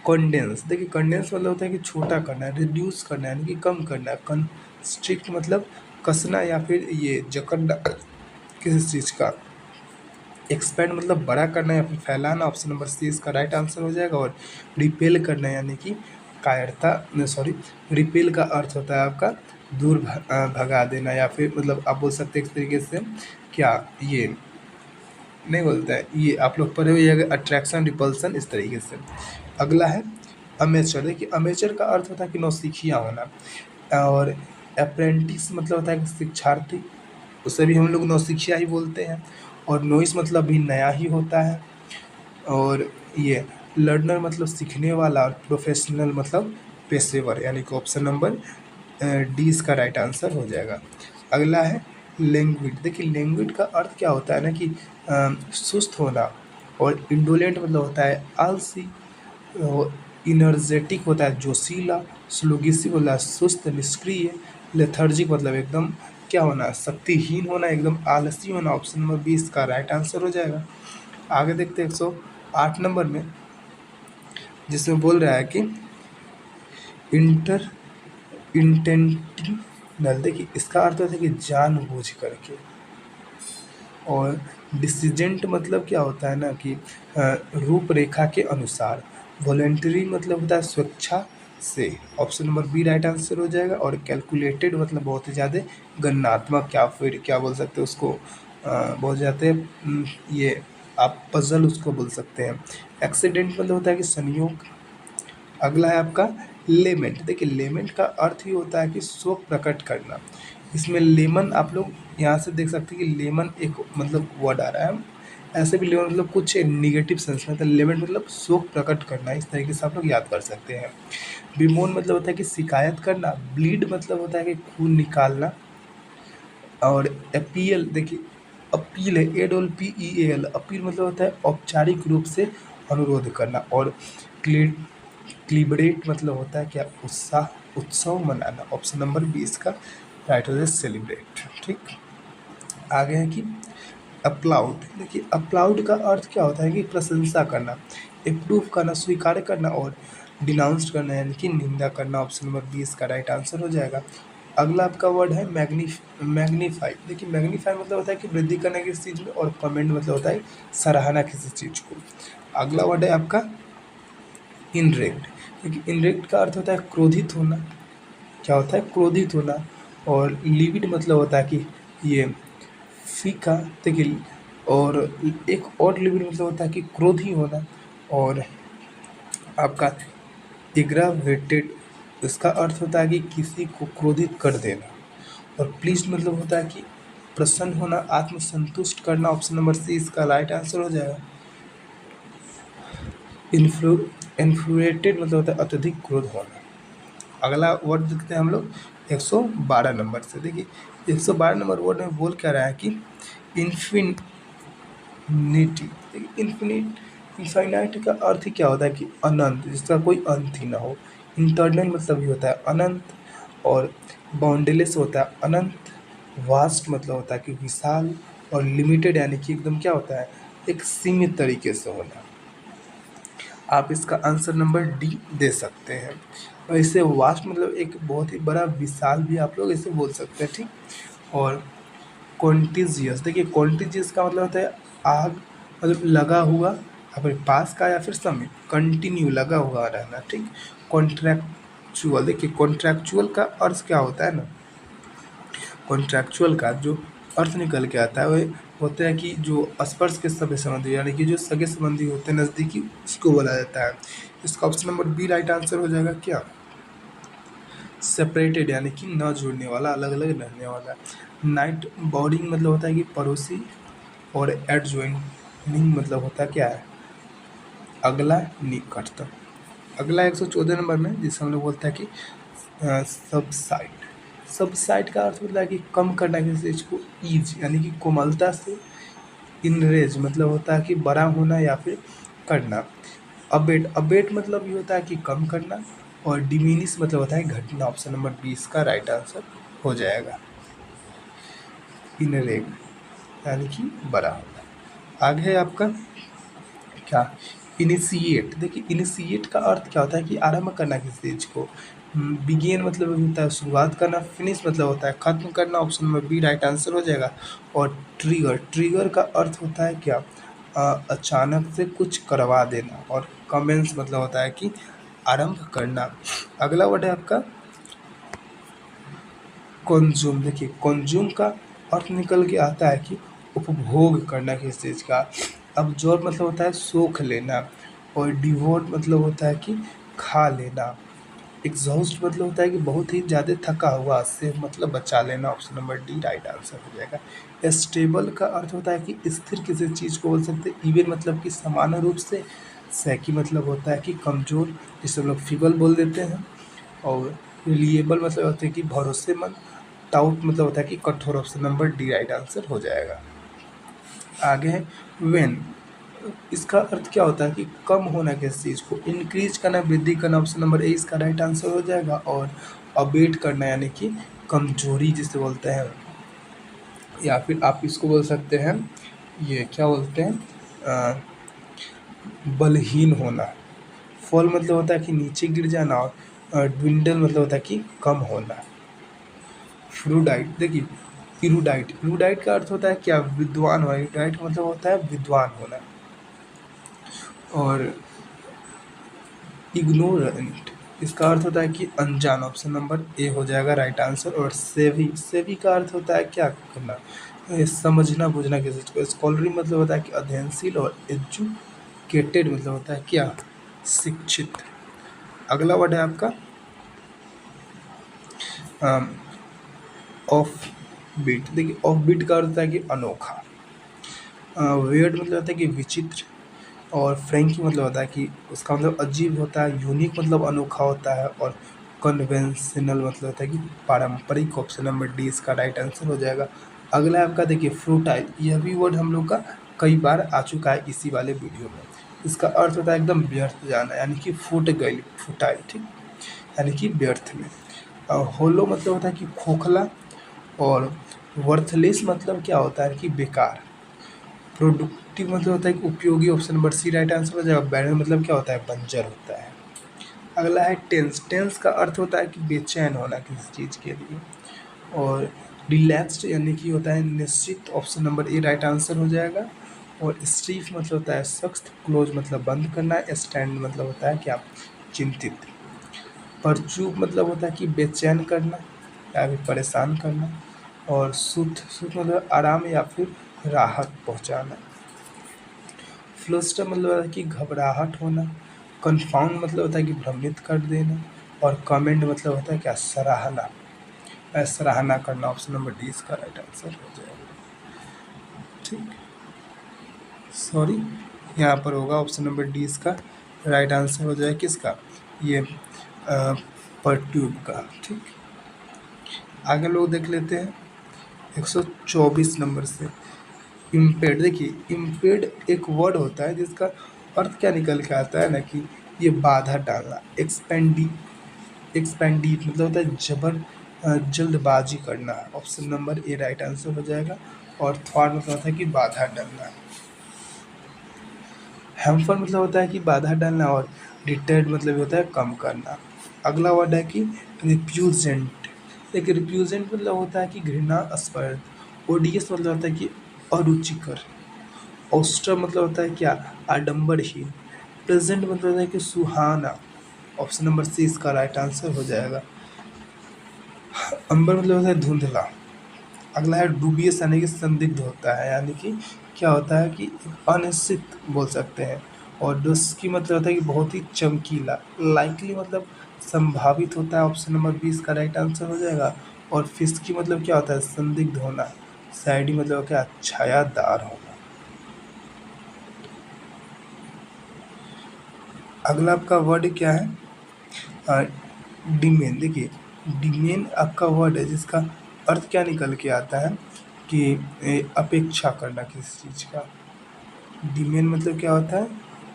Speaker 1: कंडेंस। देखिए कंडेंस मतलब होता है कि छोटा करना, रिड्यूस करना यानी कि कम करना। कंस्ट्रिक्ट मतलब कसना या फिर ये जकड़ना किसी चीज़ का। एक्सपैंड मतलब बड़ा करना या फिर फैलाना। ऑप्शन नंबर सी इसका राइट आंसर हो जाएगा। और रिपेल करना यानी कि कायरता, सॉरी, रिपेल का अर्थ होता है आपका दूर भगा देना, या फिर मतलब आप बोल सकते हैं इस तरीके से क्या, ये नहीं बोलता है, ये आप लोग पढ़े हुए अट्रैक्शन रिपल्सन इस तरीके से। अगला है अमेचर। देखिए अमेचर का अर्थ होता है कि नौसिखिया होना। और अप्रेंटिस मतलब होता है कि शिक्षार्थी, उसे भी हम लोग नौसिखिया ही बोलते हैं। और नोइस मतलब भी नया ही होता है। और ये लर्नर मतलब सीखने वाला। और प्रोफेशनल मतलब पेशेवर, यानी कि ऑप्शन नंबर डी इसका राइट आंसर हो जाएगा। अगला है लैंग्विड। देखिए लैंग्विड का अर्थ क्या होता है ना कि सुस्त होना। और इंडोलेंट मतलब होता है आलसी। इनर्जेटिक होता है जोशीला। स्लोगिसी बोला सुस्त निष्क्रिय। लेथर्जिक मतलब एकदम क्या होना, शक्तिहीन होना, एकदम आलसी होना। ऑप्शन नंबर 20 का राइट आंसर हो जाएगा। आगे देखते हैं 108 नंबर में, जिसमें बोल रहा है कि इंटर इंटेंशनल। देखिए इसका अर्थ होता है कि जानबूझ करके। और डिसीजेंट मतलब क्या होता है ना कि रूपरेखा के अनुसार। वॉलेंटरी मतलब होता है स्वेच्छा से। Option number B right answer हो जाएगा। और कैलकुलेटेड मतलब बहुत ही ज़्यादा गणनात्मक, या फिर क्या बोल सकते हैं उसको, बहुत ज़्यादा ये आप पजल उसको बोल सकते हैं। एक्सीडेंट मतलब होता है कि संयोग। अगला है आपका लेमेंट। देखिए लेमेंट का अर्थ ही होता है कि शोक प्रकट करना। इसमें लेमन आप लोग यहाँ से देख सकते हैं कि लेमन एक मतलब वर्ड आ रहा है। ऐसे भी लेमन मतलब कुछ निगेटिव सेंस में, तो लेमेंट मतलब शोक प्रकट करना। इस तरीके से आप लोग याद कर सकते हैं। बिमोन मतलब होता है कि शिकायत करना। ब्लीड मतलब होता है कि खून निकालना। और अपील, देखिए अपील है APPEAL। अपील मतलब होता है औपचारिक रूप से अनुरोध करना। और क्लिबरेट मतलब होता है क्या, उत्साह, उत्सव मनाना। ऑप्शन नंबर 20 का राइट हो जाए सेलिब्रेट। ठीक, आगे है कि अप्लाउड। देखिए अप्लाउड का अर्थ क्या होता है कि प्रशंसा करना, अप्रूव करना, स्वीकार करना। और डिनाउंस करना यानी कि निंदा करना। ऑप्शन नंबर 20 का राइट आंसर हो जाएगा। अगला आपका वर्ड है मैग्नीफाई। देखिए मैग्नीफाई मतलब होता है कि वृद्धि करना किसी चीज़ में। और कमेंट मतलब होता है सराहना किसी चीज़ को। अगला वर्ड है आपका इनरेक्ट। क्योंकि इनरेक्ट का अर्थ होता है क्रोधित होना। क्या होता है, क्रोधित होना। और लिविड मतलब होता है कि ये फीका। देखिए और एक और लिविड मतलब होता है कि क्रोधी होना। और आपका एग्रावेटेड, इसका अर्थ होता है कि किसी को क्रोधित कर देना। और प्लीज मतलब होता है कि प्रसन्न होना, आत्मसंतुष्ट करना। ऑप्शन नंबर सी इसका राइट आंसर हो जाएगा। इन्फ्लु इन्फ्लुएटेड मतलब होता है अत्यधिक क्रोध होना। अगला वर्ड देखते हैं हम लोग 112 नंबर से। देखिए 112 नंबर वर्ड में बोल क्या रहा है कि इन्फिनिटी। देखिए इन्फाइनाइट का अर्थ ही क्या होता है कि अनंत, जिसका कोई अंत ही ना हो। इंटरनल मतलब ही होता है अनंत। और बाउंडलेस होता है अनंत। वास्ट मतलब होता है कि विशाल। और लिमिटेड यानी कि एकदम क्या होता है, एक सीमित तरीके से होना। आप इसका आंसर नंबर डी दे सकते हैं। और इससे वास्ट मतलब एक बहुत ही बड़ा विशाल भी आप लोग इसे बोल सकते हैं। ठीक, और कॉन्टिजियस। देखिए कॉन्टिजियस का मतलब होता है आग, मतलब लगा हुआ, या फिर पास का, या फिर समीप, कंटिन्यू लगा हुआ रहना। ठीक, कॉन्ट्रैक्चुअल। देखिए कॉन्ट्रैक्चुअल का अर्थ क्या होता है ना, कॉन्ट्रैक्चुअल का जो अर्थ निकल के आता है वह होता है कि जो स्पर्श के सगे संबंधी यानी कि जो सगे संबंधी होते हैं नज़दीकी, उसको बोला जाता है। इसका option number B right answer हो जाएगा क्या? सेपरेटेड यानी कि न जुड़ने वाला, अलग अलग रहने वाला। नाइट बोर्डिंग मतलब होता है कि पड़ोसी, और एडजॉइनिंग मतलब होता है क्या है? अगला, निकटतम। अगला 114 नंबर में जिसे हम लोग बोलते हैं कि सबसाइड। सबसाइड का अर्थ होता है कि कम करना किसी चीज़ को, ईज यानी कि कोमलता से। इनरेज मतलब होता है कि बड़ा होना या फिर करना। अबेट, अबेट मतलब ये होता है कि कम करना, और डिमिनिश मतलब होता है घटना। ऑप्शन नंबर 20 का राइट आंसर हो जाएगा। इनरेग यानी कि बड़ा होना। आगे है आपका क्या? इनिशिएट। देखिए इनिशिएट का अर्थ क्या होता है कि आरंभ करना किसी चीज़ को। बिगिन मतलब होता है शुरुआत करना। फिनिश मतलब होता है खत्म करना। Option number B right answer हो जाएगा। और ट्रिगर, ट्रिगर का अर्थ होता है क्या? अचानक से कुछ करवा देना। और कमेंस मतलब होता है कि आरंभ करना। अगला वर्ड है आपका कंज्यूम। देखिए कंज्यूम का अर्थ निकल के आता है कि उपभोग करना किसी चीज़ का। अब्जॉर्ब मतलब होता है सोख लेना। और डिवोट मतलब होता है कि खा लेना। एग्जॉस्ट मतलब होता है कि बहुत ही ज़्यादा थका हुआ, से मतलब बचा लेना। Option number D right answer हो जाएगा। स्टेबल का अर्थ होता है कि स्थिर किसी चीज़ को बोल सकते हैं। इवन मतलब कि समान रूप से। सैकी मतलब होता है कि कमज़ोर, जिसे हम लोग फीबल बोल देते हैं। और रिलिएबल मतलब होता है कि भरोसेमंद। टाउट मतलब होता है कि कठोर। Option number D right answer हो जाएगा। आगे है वेन। इसका अर्थ क्या होता है कि कम होना किसी चीज़ को, इंक्रीज करना, वृद्धि करना। ऑप्शन नंबर ए इसका राइट आंसर हो जाएगा। और अबेट करना यानी कि कमजोरी जिसे बोलते हैं, या फिर आप इसको बोल सकते हैं, ये क्या बोलते हैं, बलहीन होना। फॉल मतलब होता है कि नीचे गिर जाना। और ड्विंडल मतलब होता है कि कम होना। फ्लूडाइट। देखिए इरूडाइट, इरूडाइट का अर्थ होता है क्या? विद्वान होना। इरूडाइट का मतलब होता है विद्वान होना। और इग्नोरेंट, इसका अर्थ होता है कि अनजान। ऑप्शन नंबर ए हो जाएगा राइट आंसर। और सेवी, सेवी का अर्थ होता है क्या करना? समझना बुझना किसी चीज़ को। स्कॉलरी मतलब होता है कि अध्ययनशील। और एजुकेटेड मतलब होता है क्या? शिक्षित। अगला वर्ड है आपका ऑफ बीट। देखिए ऑफ बीट का अर्थ होता है कि अनोखा। वियर्ड मतलब होता है कि विचित्र। और फ्रैंकी मतलब होता है कि उसका मतलब अजीब होता है। यूनिक मतलब अनोखा होता है। और कन्वेंशनल मतलब होता है कि पारंपरिक। ऑप्शन नंबर डी इसका राइट आंसर हो जाएगा। अगला है आपका देखिए फ्रूटाइल। यह भी वर्ड हम लोग का कई बार आ चुका है इसी वाले वीडियो में। इसका अर्थ होता है एकदम व्यर्थ जाना, यानी कि फूट गई, फुटाइल, ठीक, यानी कि व्यर्थ में। होलो मतलब होता है कि खोखला। और वर्थलेस मतलब क्या होता है कि बेकार। प्रोडक्टिव मतलब होता है कि उपयोगी। Option number C right answer हो जाएगा। बैरन मतलब क्या होता है? बंजर होता है। अगला है टेंस। टेंस का अर्थ होता है कि बेचैन होना किसी चीज़ के लिए। और रिलैक्स्ड यानी कि होता है निश्चित। Option number A right answer हो जाएगा। और स्टीफ मतलब होता है सख्त। क्लोज मतलब बंद करना। स्टैंड मतलब होता है क्या? चिंतित। परचूप मतलब होता है कि बेचैन करना या फिर परेशान करना। और सुख, सुख मतलब आराम या फिर राहत पहुंचाना। फ्लस्टर मतलब होता है कि घबराहट होना। कन्फाउंड मतलब होता है कि भ्रमित कर देना। और कमेंट मतलब होता है क्या? सराहना, सराहना करना। ऑप्शन नंबर डी इसका राइट आंसर हो जाएगा। ठीक, सॉरी, यहाँ पर होगा ऑप्शन नंबर डी इसका राइट आंसर हो जाएगा। किसका? ये परट्यूब का। ठीक, आगे लोग देख लेते हैं 124 नंबर से। इम्पेड। देखिए इम्पेड एक वर्ड होता है जिसका अर्थ क्या निकल के आता है ना कि ये बाधा डालना। एक्सपेंडिट मतलब होता है जल्दबाजी करना। Option number A right answer हो जाएगा। और थ्वार मतलब होता है कि बाधा डालना। हैम्पर मतलब होता है कि बाधा डालना। और डिटर्ड मतलब होता है कम करना। अगला वर्ड है कि रिप्यूजेंट। देखिए रिप्यूजेंट मतलब होता है कि घृणास्पद। ओडियस मतलब होता है कि अरुचिकर। औस्टर मतलब होता है क्या? आडंबरहीन। प्रेजेंट मतलब होता है कि सुहाना। ऑप्शन नंबर सी इसका राइट आंसर हो जाएगा। अंबर मतलब होता है धुंधला। अगला है डूबियस यानी कि संदिग्ध होता है, यानी कि क्या होता है कि अनिश्चित बोल सकते हैं। और डस्की मतलब होता है कि बहुत ही चमकीला। लाइकली मतलब संभावित होता है, ऑप्शन नंबर 20 का राइट आंसर हो जाएगा। और फिस्की मतलब क्या होता है, संदिग्ध होना। सैडी मतलब क्या, छायादार होना। अगला आपका वर्ड क्या है, डिमेन। देखिए डिमेन आपका वर्ड है जिसका अर्थ क्या निकल के आता है कि अपेक्षा करना किसी चीज़ का। डिमेन मतलब क्या होता है,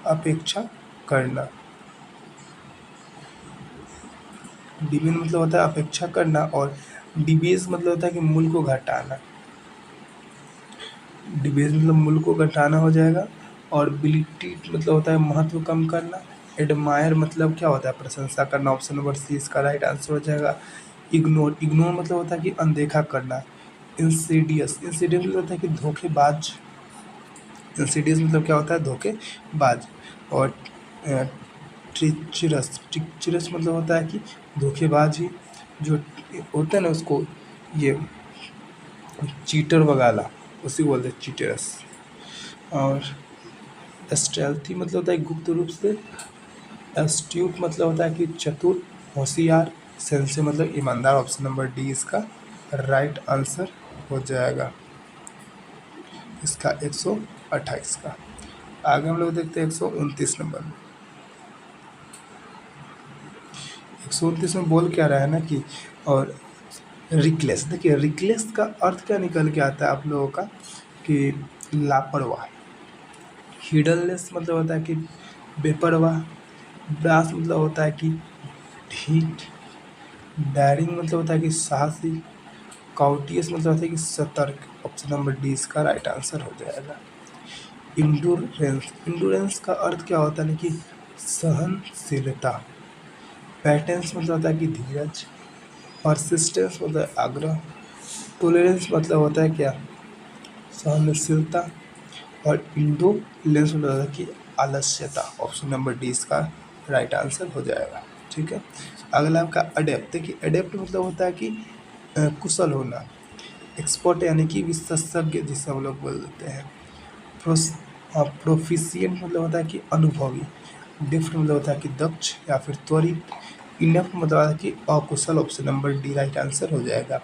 Speaker 1: अपेक्षा करना। डिमेन मतलब होता है अपेक्षा करना। और डिबेज मतलब होता है कि मूल को घटाना। डिबेज मतलब मूल को घटाना हो जाएगा। और बिलिटी मतलब होता है महत्व कम करना। एडमायर मतलब क्या होता है, प्रशंसा करना। ऑप्शन नंबर सी इसका राइट आंसर हो जाएगा। इग्नोर, इग्नोर मतलब होता है कि अनदेखा करना। इंसीडियस, इंसीडियस मतलब होता है कि धोखेबाज। इंसीडियस मतलब क्या होता है, धोखेबाज। और ट्रिचरस, ट्रिचरस मतलब होता है कि धोखेबाज ही जो होता है ना उसको, ये चीटर वगैरह उसी को बोलते हैं चीटरस। और स्टेल्थी मतलब होता है गुप्त रूप से। एस्ट्यूट मतलब होता है कि चतुर, होशियार। सेंसे मतलब ईमानदार। ऑप्शन नंबर डी इसका राइट आंसर हो जाएगा, इसका 128 का। आगे हम लोग देखते हैं 129 नंबर में। 129 में बोल क्या रहा है ना कि और रिकलेस। देखिए रिकलेस का अर्थ क्या निकल के आता है आप लोगों का कि लापरवाह। हिडनलेस मतलब होता है कि बेपरवाह। ब्रास मतलब होता है कि ढीठ। डायरिंग मतलब होता है कि साहसी। काउटियस मतलब होता है कि सतर्क। ऑप्शन नंबर डी इसका राइट आंसर हो जाएगा। इंडोरेंस, इंडोरेंस का अर्थ क्या होता है ना कि सहनशीलता। पैटेंस मतलब होता है कि धीरज। परसिस्टेंस मतलब है आग्रह। टोलरेंस मतलब होता है क्या, सहनशीलता। और इंडोलेंस मतलब होता है कि आलस्यता। ऑप्शन नंबर डी इसका राइट आंसर हो जाएगा। ठीक है। अगला आपका अडेप्ट। देखिए अडेप्ट मतलब होता है कि कुशल होना। एक्सपर्ट यानी कि विशेषज्ञ जिसे हम लोग बोल देते हैं। प्रोफिशिएंट मतलब होता है कि अनुभवी। डिफ्ट मतलब होता है कि दक्ष या फिर त्वरित। इनफ मतलब होता है कि अकुशल। Option number D right answer हो जाएगा।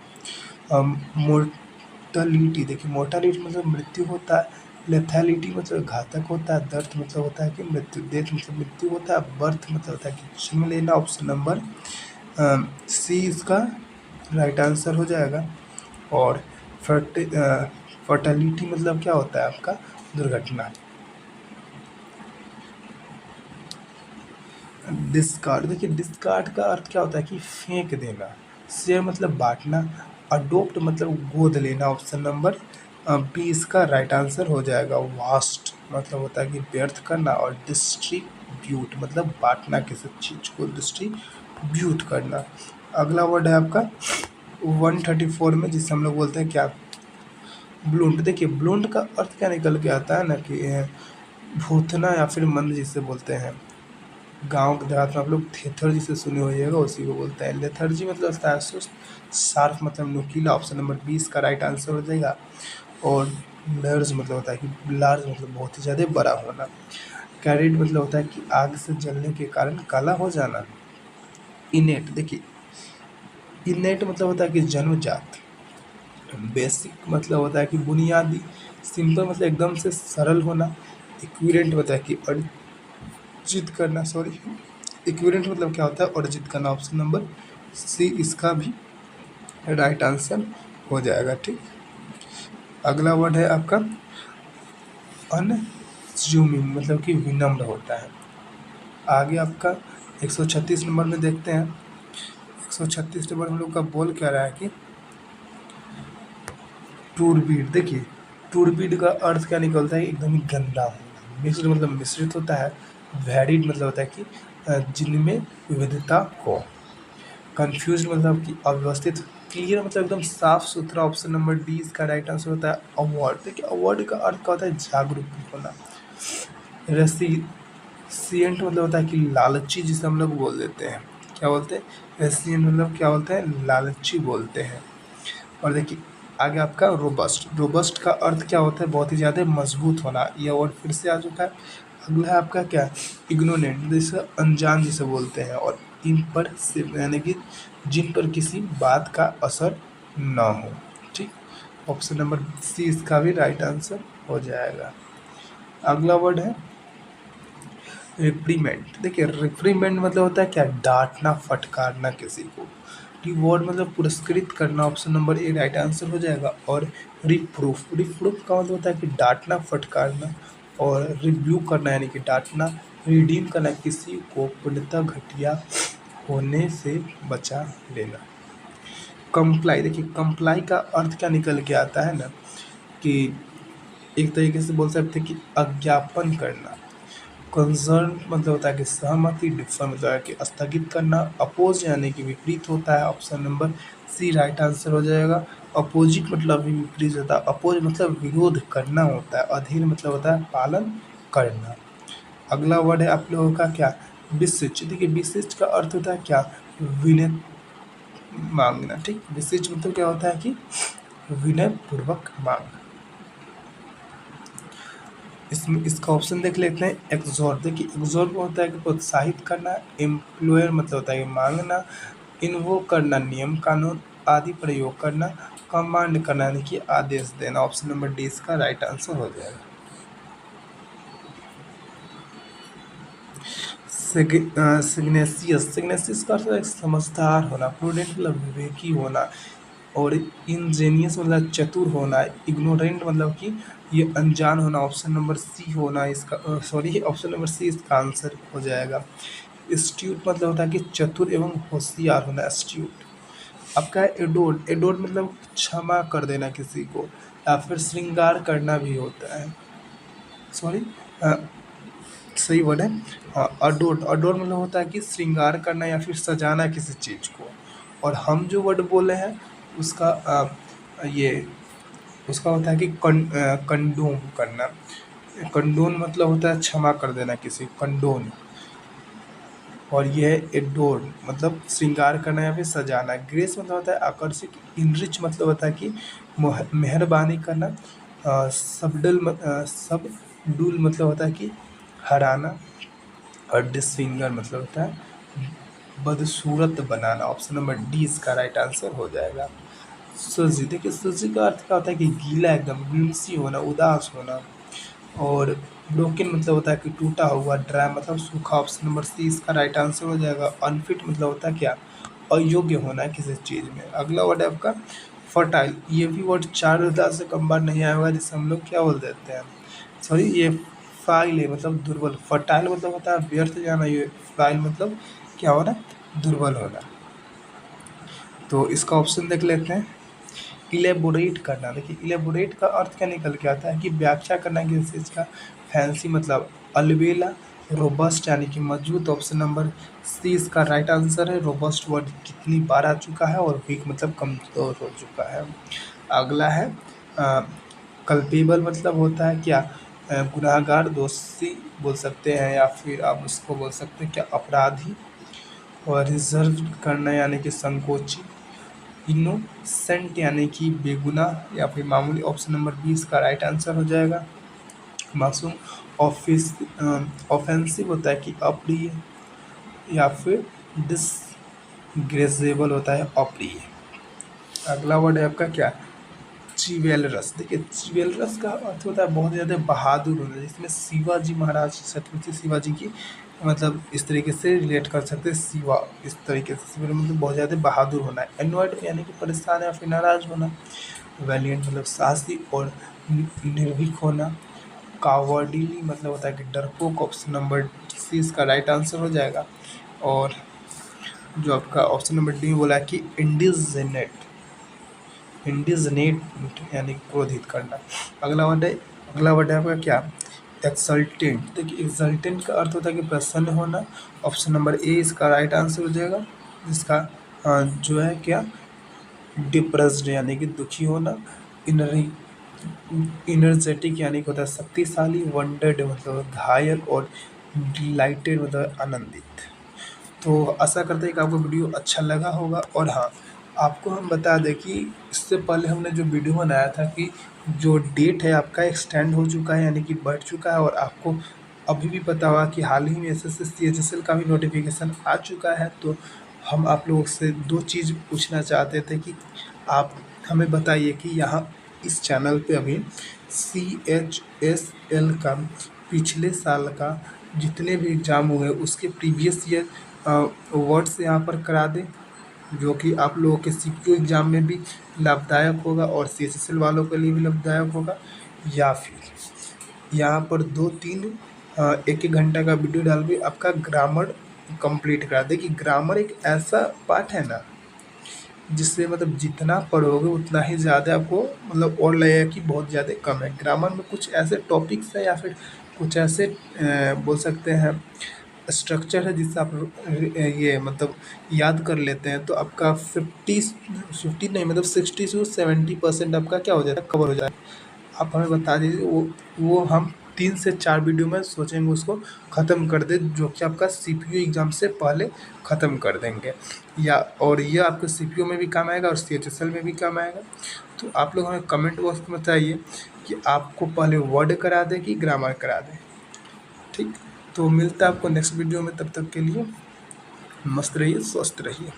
Speaker 1: मोर्टलिटी। देखिए मोर्टलिटी मतलब मृत्यु होता है। लेथैलिटी मतलब घातक होता है। दर्थ मतलब होता है कि मृत्यु। डेथ मतलब मृत्यु होता है। बर्थ मतलब होता है कि जन्म लेना। ऑप्शन नंबर सी इसका राइट आंसर हो जाएगा। और फर्टिलिटी मतलब क्या होता है आपका, दुर्घटना। डिस्कार्ड। देखिए डिस्कार्ड का अर्थ क्या होता है कि फेंक देना। शेयर मतलब बांटना। अडोप्ट मतलब गोद लेना। ऑप्शन नंबर बी इसका राइट आंसर हो जाएगा। वास्ट मतलब होता है कि व्यर्थ करना। और डिस्ट्रीब्यूट मतलब बांटना किसी चीज़ को, डिस्ट्रीब्यूट करना। अगला वर्ड है आपका 134 में जिसे हम लोग बोलते हैं क्या, ब्लूंट। देखिए ब्लूंट का अर्थ क्या निकल के आता है ना कि भूतना या फिर मंद जिसे बोलते हैं। गांव के देहात में आप लोग थेथर जिसे सुने होइएगा उसी को बोलते हैं। लेथर्जी मतलब होता है सुस्त। शार्प मतलब नुकीला। ऑप्शन नंबर 20 का राइट आंसर हो जाएगा। और लर्ज मतलब होता है कि लार्ज मतलब बहुत ही ज़्यादा बड़ा होना। कैरिड मतलब होता है कि आग से जलने के कारण काला हो जाना। इनेट। देखिए इनेट मतलब होता है कि जन्मजात। बेसिक मतलब होता है कि बुनियादी। सिंपल मतलब एकदम से सरल होना। इक्विवेलेंट होता है कि अर्जित करना, सॉरी। इक्विवेलेंट मतलब क्या होता है, अर्जित करना। ऑप्शन नंबर सी इसका भी राइट आंसर हो जाएगा। ठीक। अगला वर्ड है आपका अनज्यूमिंग मतलब कि विनम्र होता है। आगे आपका 136 नंबर में देखते हैं। 136 नंबर हम लोग का बोल क्या रहा है कि टूरबीड। देखिए टूरबीड का अर्थ क्या निकलता है, एकदम ही गंदा होना। मिक्स्ड मतलब मिश्रित होता है। वैरिड मतलब होता है कि जिनमें विविधता हो। कंफ्यूज मतलब कि अव्यवस्थित। क्लियर मतलब एकदम साफ सुथरा। ऑप्शन नंबर डी इसका राइट आंसर होता है। अवार्ड। देखिए अवार्ड का अर्थ क्या होता है, जागरूक होना। रेसिएंट मतलब होता है कि लालची जिसे हम लोग बोल देते हैं, क्या बोलते हैं, रेसिएंट मतलब क्या बोलते हैं, लालची बोलते हैं। और देखिए आगे आपका रोबस्ट। रोबस्ट का अर्थ क्या होता है? बहुत ही ज़्यादा मजबूत होना। यह वर्ड फिर से आ चुका है। अगला है आपका क्या? इग्नोरेंट, जिसे अनजान जिसे बोलते हैं, और इन पर यानी कि जिन पर किसी बात का असर ना हो। ठीक, ऑप्शन नंबर सी इसका भी राइट आंसर हो जाएगा। अगला वर्ड है रिप्रीमेंट। देखिए रिप्रीमेंट मतलब होता है क्या? डांटना, फटकारना किसी को। रिवॉर्ड मतलब पुरस्कृत करना, option number A right answer हो जाएगा। और रिप्रूफ, रिप्रूफ का मतलब होता है कि डांटना, फटकारना, और रिव्यू करना यानी कि डांटना, रिडीम करना, किसी को पूर्णतः घटिया होने से बचा लेना। कंप्लाई, देखिए कंप्लाई का अर्थ क्या निकल के आता है ना, कि एक तरीके से बोल सकते हैं कि अज्ञापन करना। कंसर्न मतलब होता है कि सहमति, डिफर मतलब है कि स्थगित करना, अपोज यानी कि विपरीत होता है, option number C right answer हो जाएगा। अपोजिट मतलब भी विपरीत होता है, अपोज मतलब विरोध करना होता है, अधीर मतलब होता है पालन करना। अगला वर्ड है आप लोगों का क्या? विशिष्ट। देखिए विशिष्ट का अर्थ होता है क्या? विनय मांगना। ठीक, विशिष्ट मतलब क्या होता है कि विनय पूर्वक मांग। इसमें इसका ऑप्शन देख लेते हैं एक्सहॉर्ट। देखिए एक्सहॉर्ट होता है कि प्रोत्साहित करना, एम्प्लॉयर मतलब होता है कि मांगना, इन्वोक करना नियम कानून आदि प्रयोग करना, कमांड करना यानी कि आदेश देना। ऑप्शन नंबर डी इसका राइट आंसर हो जाएगा। सिग्नेसियस, सिग्नेसियस का अर्थ है समझदार होना, प्रूडेंट मतलब विवेकी होना, और इंजेनियस मतलब चतुर होना, इग्नोरेंट मतलब कि ये अनजान होना। ऑप्शन नंबर सी होना इसका, सॉरी ऑप्शन नंबर सी इसका आंसर हो जाएगा। एस्ट्यूट मतलब होता है कि चतुर एवं होशियार होना, एस्ट्यूट। आपका है एडोर्ड। एडोर्ड मतलब क्षमा कर देना किसी को, या फिर श्रृंगार करना भी होता है। सॉरी, सही वर्ड है। हाँ, अडोर। अडोर मतलब होता है कि श्रृंगार करना या फिर सजाना किसी चीज़ को। और हम जो वर्ड बोले हैं उसका ये उसका होता है कि कंडोम करना। कंडोन मतलब होता है क्षमा कर देना किसी को, कंडोन। और ये है एडोर मतलब श्रृंगार करना या फिर सजाना। ग्रेस मतलब होता है आकर्षित। इनरिच मतलब होता है कि मेहरबानी करना। सबडुल मतलब होता है कि हराना। और डिसफिंगर मतलब होता है बदसूरत बनाना। ऑप्शन नंबर डी इसका राइट आंसर हो जाएगा। सुजी, देखिए सुजी का अर्थ क्या होता है कि गीला, एकदम ग्लिम्सी होना, उदास होना। और ब्रोकन मतलब होता है कि टूटा हुआ, ड्राई मतलब सूखा। ऑप्शन नंबर सी इसका राइट आंसर हो जाएगा। अनफिट मतलब होता है क्या? अयोग्य होना है किसी चीज़ में। अगला वर्ड है आपका फर्टाइल। ये भी वर्ड 4 से कम बार नहीं आया होगा, जिसे हम लोग क्या बोल देते हैं, सॉरी ये फाइल है मतलब दुर्बल। फर्टाइल मतलब होता है व्यर्थ जाना, ये फाइल मतलब क्या होना? दुर्बल होना। तो इसका ऑप्शन देख लेते हैं इलेबोरेट करना। देखिए इलेबोरेट का अर्थ क्या निकल के आता है कि व्याख्या करना किसी चीज़ का। फैंसी मतलब अलबेला। रोबस्ट यानी कि मजबूत। ऑप्शन नंबर सी इसका राइट आंसर है। रोबस्ट वर्ड कितनी बार आ चुका है, और वीक मतलब कमज़ोर हो चुका है। अगला है कल्पेबल मतलब होता है क्या? गुनहगार, दोषी बोल सकते हैं, या फिर आप उसको बोल सकते हैं क्या? अपराधी। और रिजर्व करना यानी कि संकोची। इनोसेंट यानी कि बेगुनाह या फिर मामूली। ऑप्शन नंबर 20 का राइट आंसर हो जाएगा। मासूम। ऑफेंसिव होता है कि अप्रिय, या फिर डिसग्रेसेबल होता है अप्रिय। अगला वर्ड है आपका क्या? चिवेलरस। देखिए चिवेलरस का अर्थ होता है बहुत ज़्यादा बहादुर होना, जिसमें शिवाजी महाराज, छत्रपति शिवाजी की मतलब इस तरीके से रिलेट कर सकते हैं। शिवा इस तरीके से शिवा मतलब बहुत ज़्यादा बहादुर होना है। एनॉयड यानी कि परेशान या फिर नाराज होना। वैलियंट मतलब साहसी और निर्भीक होना। कावर्डिली मतलब होता है कि डरपोक। ऑप्शन नंबर सी इसका राइट आंसर हो जाएगा। और जो आपका ऑप्शन नंबर डी बोला है कि इंडिजनेट, इंडिजनेट यानी क्रोधित करना। अगला वर्ड है आपका क्या? एक्सल्टेंट। देखिए एक्सल्टेंट का अर्थ होता है कि प्रसन्न होना। ऑप्शन नंबर ए इसका राइट आंसर हो जाएगा। इसका जो है क्या? डिप्रेस्ड यानी कि दुखी होना। इनर्जेटिक यानी कि होता है शक्तिशाली। वंडर्ड मतलब घायल। और डिलाइटेड मतलब आनंदित। तो आशा करते हैं कि आपको वीडियो अच्छा लगा होगा। और हाँ, आपको हम बता दें कि इससे पहले हमने जो वीडियो बनाया था कि जो डेट है आपका एक्सटेंड हो चुका है, यानी कि बढ़ चुका है, और आपको अभी भी पता होगा कि हाल ही में एसएससी सीएचएसएल का भी नोटिफिकेशन आ चुका है। तो हम आप लोगों से दो चीज़ पूछना चाहते थे कि आप हमें बताइए कि यहाँ इस चैनल पे अभी सीएचएसएल का पिछले साल का जितने भी एग्ज़ाम हुए उसके प्रीवियस ईयर वर्ड्स यहाँ पर करा दें, जो कि आप लोगों के सीपीयू एग्ज़ाम में भी लाभदायक होगा और सीएचएसएल वालों के लिए भी लाभदायक होगा। या फिर यहाँ पर 2-3 1-1 घंटा का वीडियो डाल के आपका ग्रामर कंप्लीट करा दे, कि ग्रामर एक ऐसा पार्ट है ना जिससे मतलब जितना पढ़ोगे उतना ही ज़्यादा आपको मतलब और लगेगा कि बहुत ज़्यादा कम है। ग्रामर में कुछ ऐसे टॉपिक्स हैं या फिर कुछ ऐसे बोल सकते हैं स्ट्रक्चर है जिससे आप ये मतलब याद कर लेते हैं, तो आपका 50 नहीं मतलब 60 से 70% आपका क्या हो जाता है, कवर हो जाता है। आप हमें बता दीजिए, वो हम 3 से 4 वीडियो में सोचेंगे उसको ख़त्म कर दें, जो कि आपका सीपीयू एग्ज़ाम से पहले ख़त्म कर देंगे। और ये आपको सीपीयू में भी काम आएगा और सीएचएसएल में भी काम आएगा। तो आप लोग हमें कमेंट बॉक्स में बताइए कि आपको पहले वर्ड करा दें कि ग्रामर करा दें। ठीक, तो मिलता है आपको नेक्स्ट वीडियो में, तब तक के लिए मस्त रहिए, स्वस्थ रहिए।